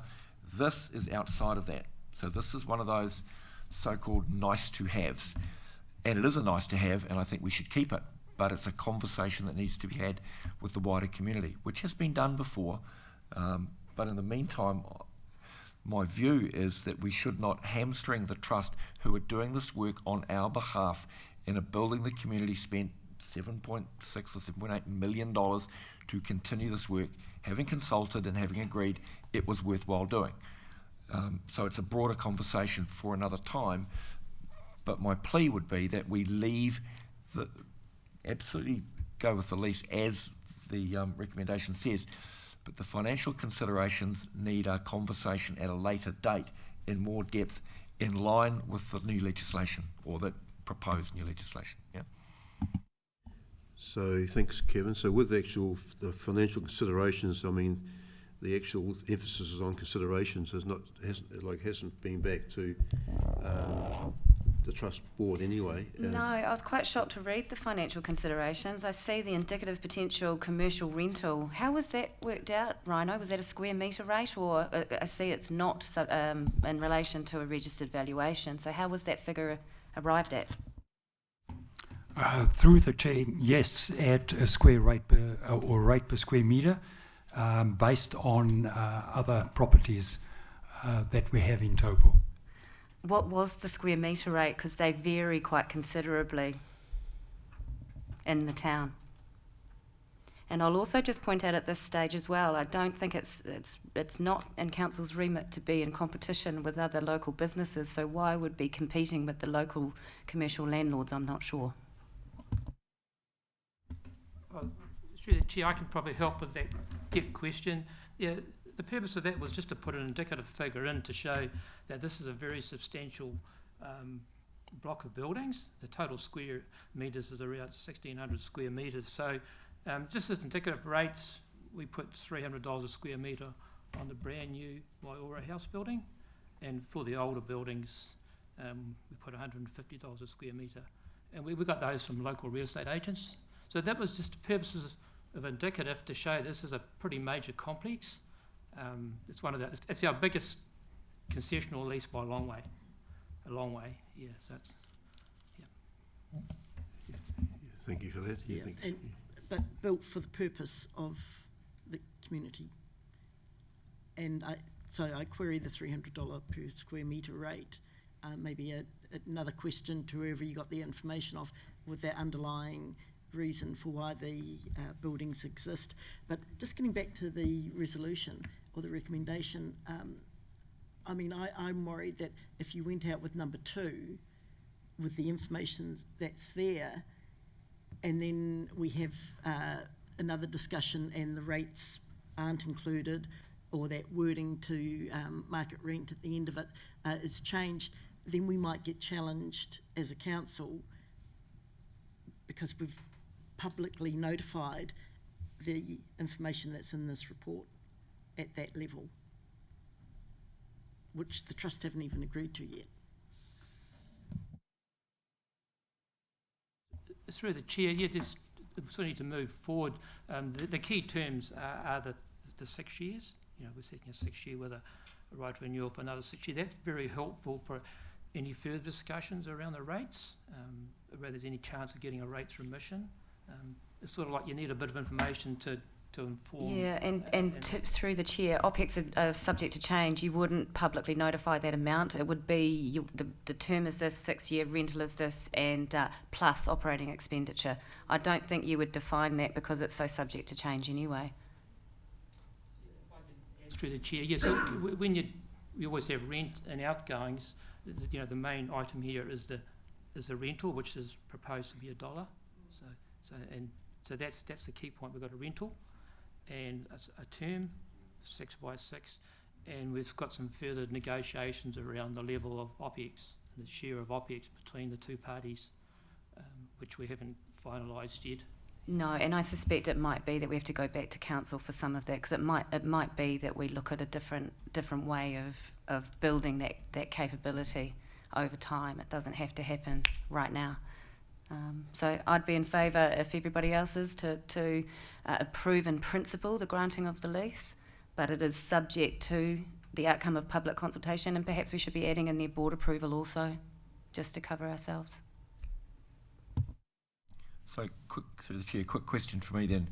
This is outside of that. So this is one of those so-called nice-to-haves. And it is a nice-to-have, and I think we should keep it. But it's a conversation that needs to be had with the wider community, which has been done before. But in the meantime, my view is that we should not hamstring the trust who are doing this work on our behalf in a building the community spent $7.6 or $7.8 million to continue this work, having consulted and having agreed it was worthwhile doing. So it's a broader conversation for another time, but my plea would be that we absolutely go with the lease as the recommendation says, but the financial considerations need a conversation at a later date in more depth in line with the new legislation, or the proposed new legislation. Yeah. So thanks, Kevin. So with the financial considerations, I mean, the actual emphasis is on considerations hasn't been back to the trust board anyway. No, I was quite shocked to read the financial considerations. I see the indicative potential commercial rental. How was that worked out, Rhino? Was that a square metre rate, or I see it's not in relation to a registered valuation. So how was that figure arrived at? Through the chair, yes, at a square rate rate per square metre, based on other properties that we have in Taupō. What was the square metre rate? Because they vary quite considerably in the town. And I'll also just point out at this stage as well, I don't think it's not in council's remit to be in competition with other local businesses, so why would be competing with the local commercial landlords, I'm not sure. Well, through the Chair, I can probably help with that question. Yeah, the purpose of that was just to put an indicative figure in to show that this is a very substantial block of buildings. The total square metres is around 1,600 square metres. So just as indicative rates, we put $300 a square metre on the brand new Waiora house building, and for the older buildings, we put $150 a square metre. And we got those from local real estate agents. So that was just the purposes of indicative to show this is a pretty major complex. It's one of the, it's our biggest concessional lease by a long way, yeah, so it's, yeah. Thank you for that. Yeah, but built for the purpose of the community. And so I query the $300 per square metre rate. Maybe another question to whoever you got the information off with that underlying reason for why the buildings exist. But just getting back to the resolution or the recommendation, I mean, I'm worried that if you went out with number 2, with the information that's there, and then we have another discussion and the rates aren't included, or that wording to market rent at the end of it is changed, then we might get challenged as a council because we've publicly notified the information that's in this report at that level, which the Trust haven't even agreed to yet. Through the Chair, yeah, we still need to move forward. The key terms are the 6 years. You know, we're setting a 6-year with a right to renewal for another 6 years. That's very helpful for any further discussions around the rates, whether there's any chance of getting a rates remission. It's sort of like you need a bit of information to inform. Yeah, and through the Chair, OPEX are subject to change. You wouldn't publicly notify that amount. It would be the term is this, 6-year rental is this, and plus operating expenditure. I don't think you would define that because it's so subject to change anyway. Through the Chair, yes. Yeah, so when you always have rent and outgoings, you know, the main item here is the rental, which is proposed to be $1. So that's the key point. We've got a rental and a term 6 by 6, and we've got some further negotiations around the level of OPEX, the share of OPEX between the two parties, which we haven't finalised yet. No, and I suspect it might be that we have to go back to council for some of that, because it might be that we look at a different way of building that capability over time. It doesn't have to happen right now. So I'd be in favour, if everybody else is, to approve in principle the granting of the lease, but it is subject to the outcome of public consultation, and perhaps we should be adding in their board approval also, just to cover ourselves. So, through the Chair, quick question for me then.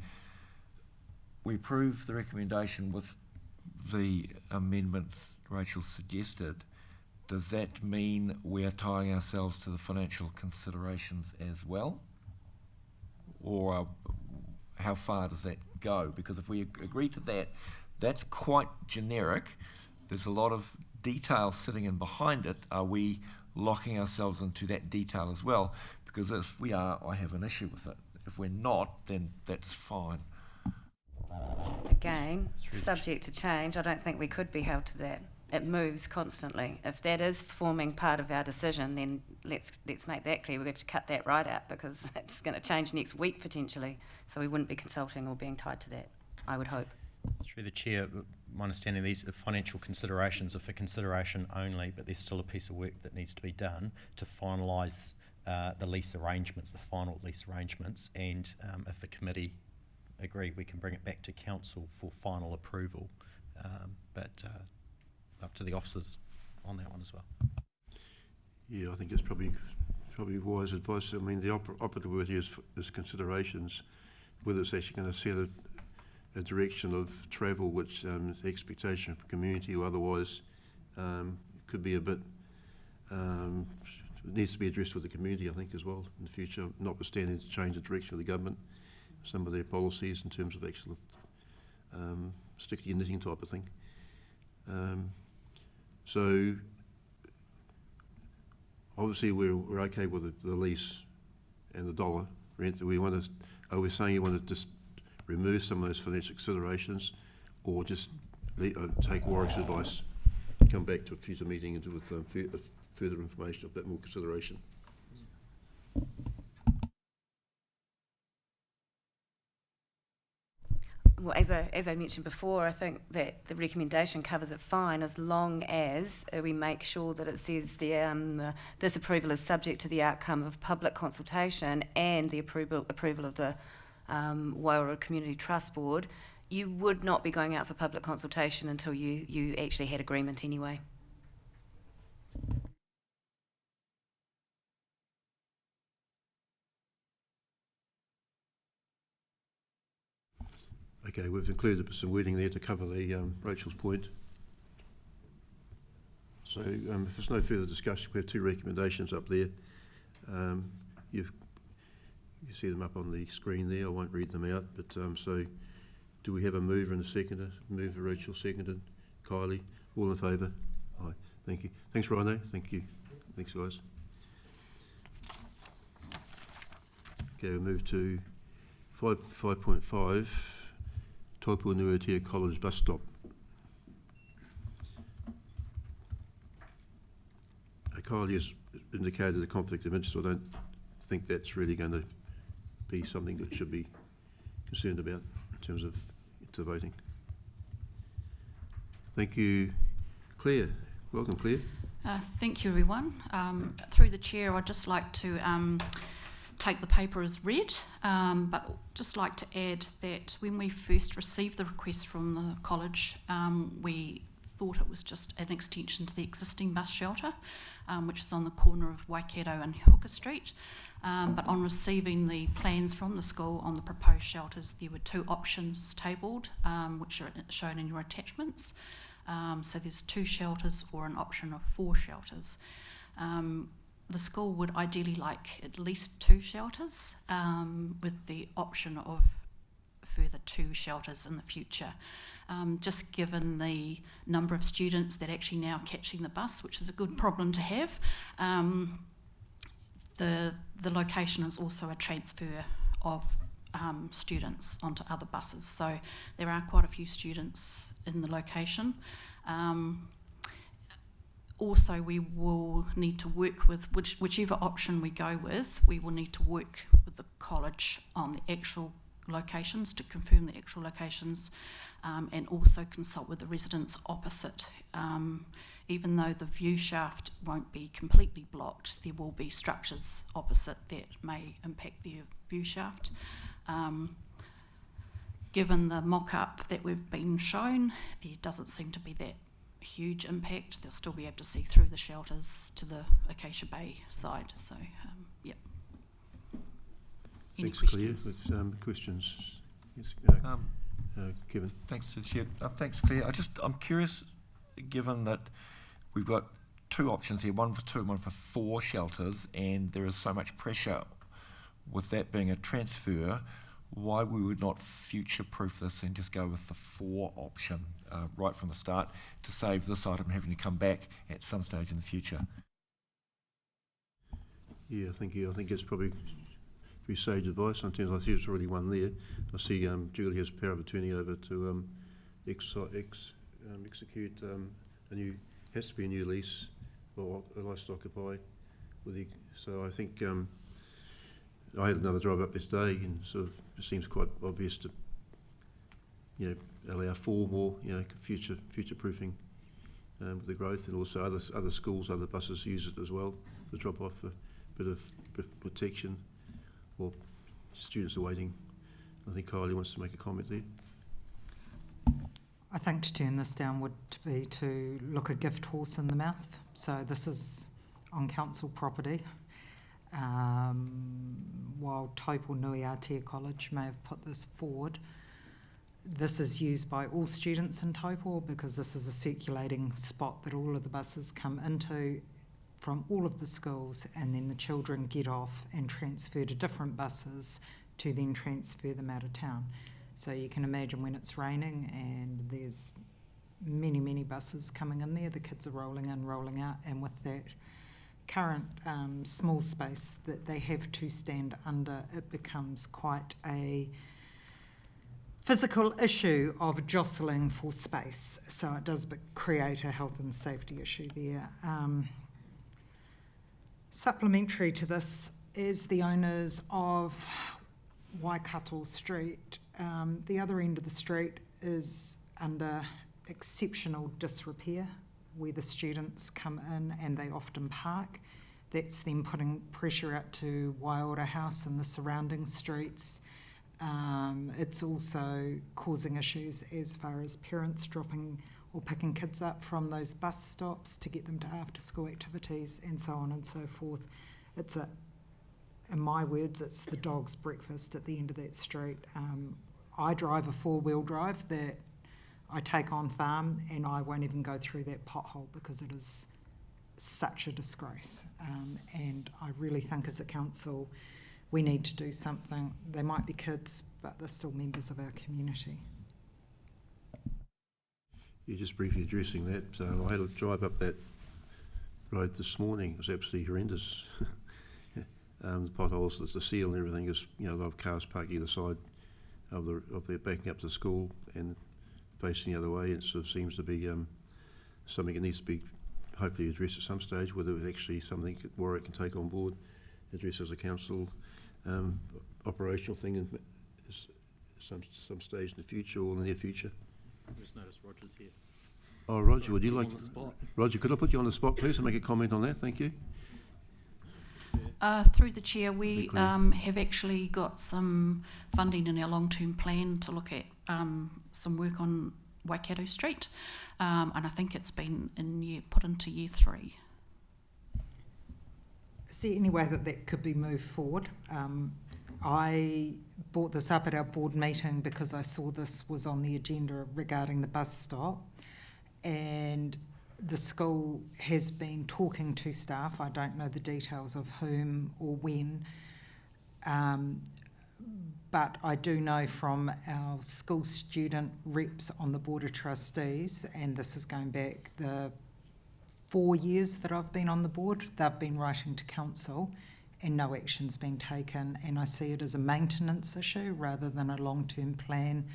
We approve the recommendation with the amendments Rachel suggested. Does that mean we're tying ourselves to the financial considerations as well? Or how far does that go? Because if we agree to that, that's quite generic. There's a lot of detail sitting in behind it. Are we locking ourselves into that detail as well? Because if we are, I have an issue with it. If we're not, then that's fine. Again, subject to change, I don't think we could be held to that. It moves constantly. If that is forming part of our decision, then let's make that clear. We have to cut that right out, because it's going to change next week potentially. So we wouldn't be consulting or being tied to that, I would hope. Through the Chair, my understanding these financial considerations are for consideration only, but there's still a piece of work that needs to be done to finalise the lease arrangements, the final lease arrangements, and if the committee agree, we can bring it back to council for final approval. But up to the officers on that one as well. Yeah, I think it's probably wise advice. I mean, the operative word here is considerations, whether it's actually going to set a direction of travel which expectation for community or otherwise could be a bit, it needs to be addressed with the community, I think, as well in the future, notwithstanding the change of direction of the government. some of their policies in terms of actual stick to your knitting type of thing. So obviously we're okay with the lease and the dollar rent. We want to. Are we saying you want to just remove some of those financial considerations, or just take Warwick's advice, come back to a future meeting and with further information, a bit more consideration? Well, as I mentioned before, I think that the recommendation covers it fine as long as we make sure that it says this approval is subject to the outcome of public consultation and the approval of the Waiora Community Trust Board. You would not be going out for public consultation until you actually had agreement anyway. Okay, we've included some wording there to cover the Rachel's point. So if there's no further discussion, we have two recommendations up there. You see them up on the screen there. I won't read them out, but so do we have a mover and a seconder? Mover Rachel, seconded Kylie. All in favour? Aye. Thank you. Thanks, Rhino. Thank you. Thanks, guys. Okay, we'll move to 5.5. Taupō College bus stop. Kylie has indicated a conflict of interest, so I don't think that's really going to be something that should be concerned about in terms of the voting. Thank you. Claire. Welcome, Claire. Thank you, everyone. Through the chair, I'd just like to take the paper as read, but just like to add that when we first received the request from the college, we thought it was just an extension to the existing bus shelter, which is on the corner of Waikato and Hooker Street. But on receiving the plans from the school on the proposed shelters, there were two options tabled, which are shown in your attachments. So there's 2 shelters or an option of 4 shelters. The school would ideally like at least 2 shelters, with the option of further 2 shelters in the future. Just given the number of students that actually now catching the bus, which is a good problem to have, the location is also a transfer of students onto other buses. So there are quite a few students in the location. Also, we will need to work with whichever option we go with, we will need to work with the college on the actual locations to confirm the actual locations, and also consult with the residents opposite. Even though the view shaft won't be completely blocked, there will be structures opposite that may impact the view shaft. Given the mock-up that we've been shown, there doesn't seem to be that huge impact. They'll still be able to see through the shelters to the Acacia Bay side. So, yeah. Any Thanks, questions? Claire. With questions, yes, Kevin. Thanks to the chair. Thanks, Claire. I'm curious, given that we've got 2 options here, one for 2 and one for 4 shelters, and there is so much pressure with that being a transfer, why we would not future-proof this and just go with the 4 option right from the start to save this item having to come back at some stage in the future. Yeah, thank you. I think it's probably very sage advice. Sometimes I see there's already one there. I see Julie has power of attorney over to execute a new, has to be a new lease or a licensed occupier with the, so I think I had another drive up this day, and sort of it seems quite obvious to, allow for more, future proofing with the growth, and also other schools, other buses use it as well to drop off a bit of protection, or students are waiting. I think Kylie wants to make a comment there. I think to turn this down would be to look a gift horse in the mouth. So this is on council property. While Taupō College may have put this forward, this is used by all students in Taupō because this is a circulating spot that all of the buses come into from all of the schools, and then the children get off and transfer to different buses to then transfer them out of town. So you can imagine when it's raining and there's many, many buses coming in there, the kids are rolling in, rolling out, and with that current small space that they have to stand under, it becomes quite a physical issue of jostling for space. So it does create a health and safety issue there. Supplementary to this is the owners of Waikato Street. The other end of the street is under exceptional disrepair, where the students come in and they often park. That's then putting pressure out to Waiora House and the surrounding streets. It's also causing issues as far as parents dropping or picking kids up from those bus stops to get them to after school activities and so on and so forth. It's in my words, it's the dog's breakfast at the end of that street. I drive a 4-wheel drive that I take on farm, and I won't even go through that pothole because it is such a disgrace. And I really think as a council we need to do something. They might be kids, but they're still members of our community. You're just briefly addressing that. So I had to drive up that road this morning. It was absolutely horrendous. The potholes, the seal and everything is, a lot of cars parked either side of the backing up to school and facing the other way. It sort of seems to be something that needs to be hopefully addressed at some stage, whether it's actually something that Warwick can take on board, address as a council, operational thing in some stage in the future or in the near future. I just noticed Roger's here. Oh, Roger, would you like... On the spot. Roger, could I put you on the spot, please, and make a comment on that? Thank you. Through the chair, we have actually got some funding in our long-term plan to look at some work on Waikato Street, and I think it's been put into year 3. Is there any way that could be moved forward? I brought this up at our board meeting because I saw this was on the agenda regarding the bus stop, and the school has been talking to staff. I don't know the details of whom or when, but I do know from our school student reps on the Board of Trustees, and this is going back the 4 years that I've been on the board, they've been writing to council and no action's been taken, and I see it as a maintenance issue rather than a long-term plan.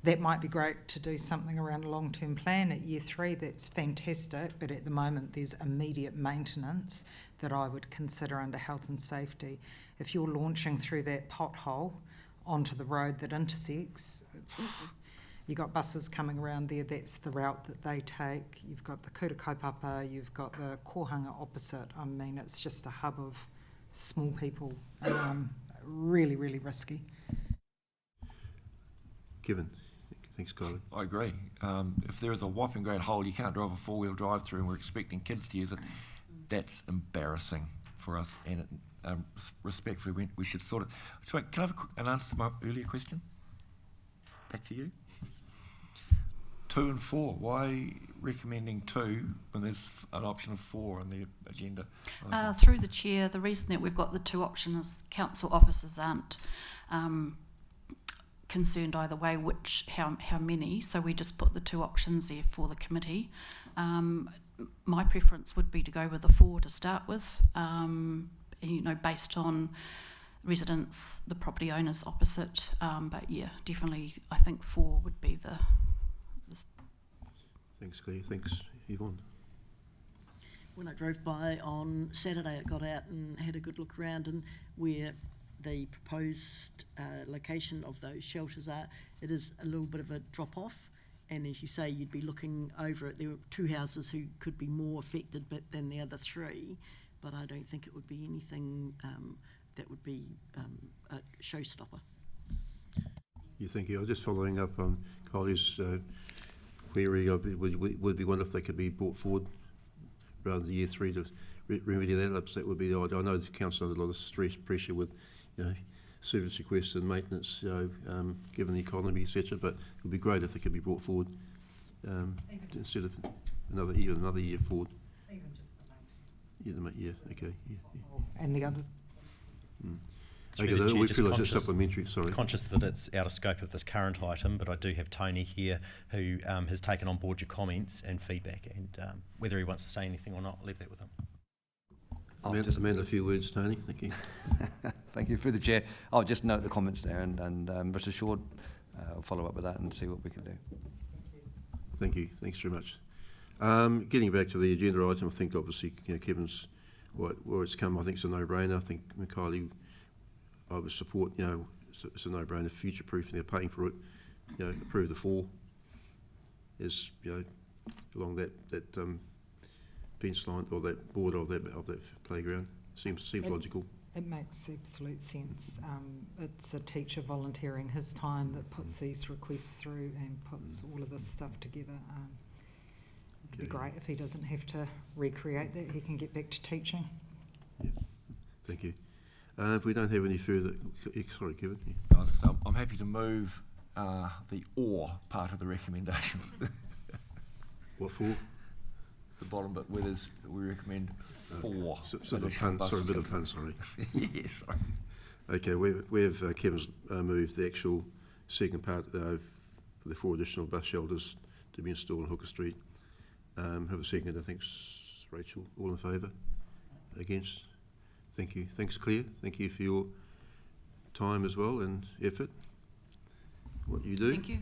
That might be great to do something around a long-term plan at year 3, that's fantastic, but at the moment there's immediate maintenance that I would consider under health and safety. If you're launching through that pothole onto the road that intersects, you've got buses coming around there, that's the route that they take. You've got the Kura Kaupapa, you've got the Kohanga opposite. I mean, it's just a hub of small people, really, really risky. Kevin. Thanks, Colin. I agree. If there is a whopping great hole you can't drive a 4-wheel drive through and we're expecting kids to use it, that's embarrassing for us, and respectfully we should sort it. So can I have an answer to my earlier question? Back to you. 2 and 4, why recommending 2 when there's an option of 4 on the agenda? Through the chair, the reason that we've got the 2 options is council officers aren't concerned either way how many, so we just put the 2 options there for the committee. My preference would be to go with the 4 to start with, based on residents, the property owners opposite, but yeah, definitely I think 4 would be the Thanks, Claire. Thanks, Yvonne. When I drove by on Saturday, I got out and had a good look around, and where the proposed location of those shelters are, it is a little bit of a drop-off, and as you say, you'd be looking over it. There were 2 houses who could be more affected than the other 3, but I don't think it would be anything that would be a showstopper. You think, just following up on Kylie's query, would be wonderful if they could be brought forward rather than year 3 to remedy that. That would be the idea. I know the council has a lot of stress, pressure with, service requests and maintenance, given the economy, etc. But it would be great if they could be brought forward instead of another year forward. Even just the maintenance. Yeah, okay. Yeah. And the others. Through Okay, the chair, we just feel it's conscious- supplementary, sorry. Conscious that it's out of scope of this current item, but I do have Tony here who has taken on board your comments and feedback, and whether he wants to say anything or not, I'll leave that with him. Amanda, a few words, Tony. Thank you. Thank you. Through the chair, I'll just note the comments there and rest assured I'll follow up with that and see what we can do. Thank you. Thanks very much. Getting back to the agenda item, I think obviously Kevin's where it's come. I think it's a no-brainer. I think Kylie, I would support. It's a no-brainer. Future-proofing. They're paying for it. Approve the 4. Is along that fence line or that border of that playground. Seems logical. It makes absolute sense. It's a teacher volunteering his time that puts these requests through and puts all of this stuff together. It'd be great if he doesn't have to recreate that. He can get back to teaching. Yeah. Thank you. If we don't have any further... Sorry, Kevin. Yeah. I'm happy to move the or part of the recommendation. What for? The bottom bit, where we recommend 4. So the pun, sorry, a bit of pun, sorry. Yes, sorry. Okay, we've Kevin's moved the actual second part for the 4 additional bus shelters to be installed on Hooker Street. Have a second, I think, Rachel. All in favour? Against? Thank you. Thanks, Claire. Thank you for your time as well and effort. What you do. Thank you.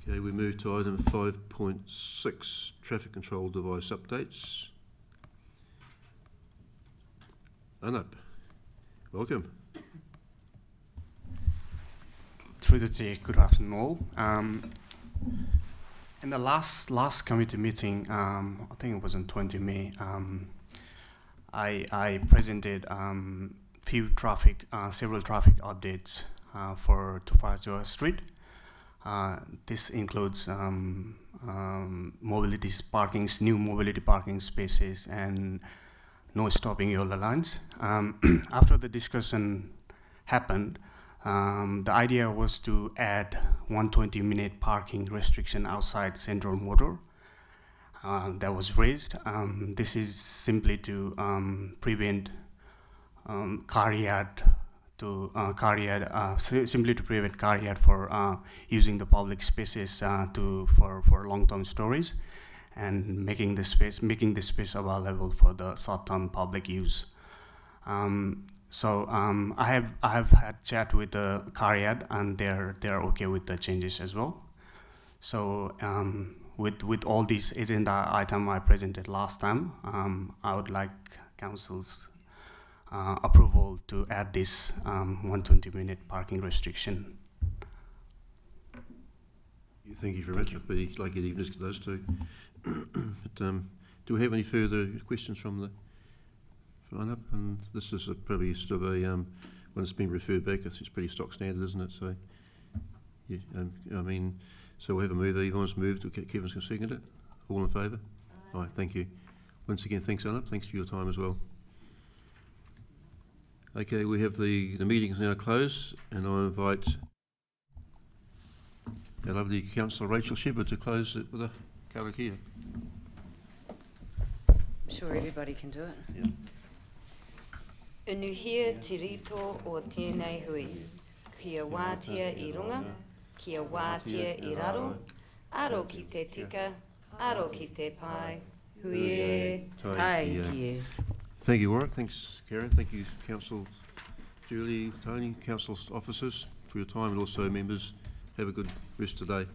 Okay, we move to item 5.6, traffic control device updates. Anup, welcome. Through the chair, good afternoon all. In the last committee meeting, I think it was on 20 May, I presented several traffic updates for Tūrangi Street. This includes new mobility parking spaces and no stopping yellow lines. After the discussion happened, the idea was to add 120-minute parking restriction outside Central Motor. That was raised. This is simply to prevent simply to prevent car yard for using the public spaces for long-term storage, and making the space available for the short-term public use. I have had chat with the car yard, and they're okay with the changes as well. So with all these agenda item I presented last time, I would like council's approval to add this 120-minute parking restriction. Thank you very much. I'd be like it even to those two. But, do we have any further questions from the line-up? And this is probably still a when it's been referred back. It's pretty stock standard, isn't it? So, yeah. So we'll have a move. Yvonne's moved. Kevin's going to second it. All in favour? All right. Thank you. Once again, thanks, Anup. Thanks for your time as well. Okay, we have the meeting is now closed, and I invite our lovely Councillor Rachel Shepherd to close it with a karakia. I'm sure everybody can do it. Yeah. Unuhia te rito o tēnei hui. Kia wātia I runga, kia wātia I raro, aro ki te tika, aro ki te pai, hui tai kie. Thank you, Warwick. Thanks, Karen. Thank you, Council Julie, Tony, Council officers for your time, and also members. Have a good rest today.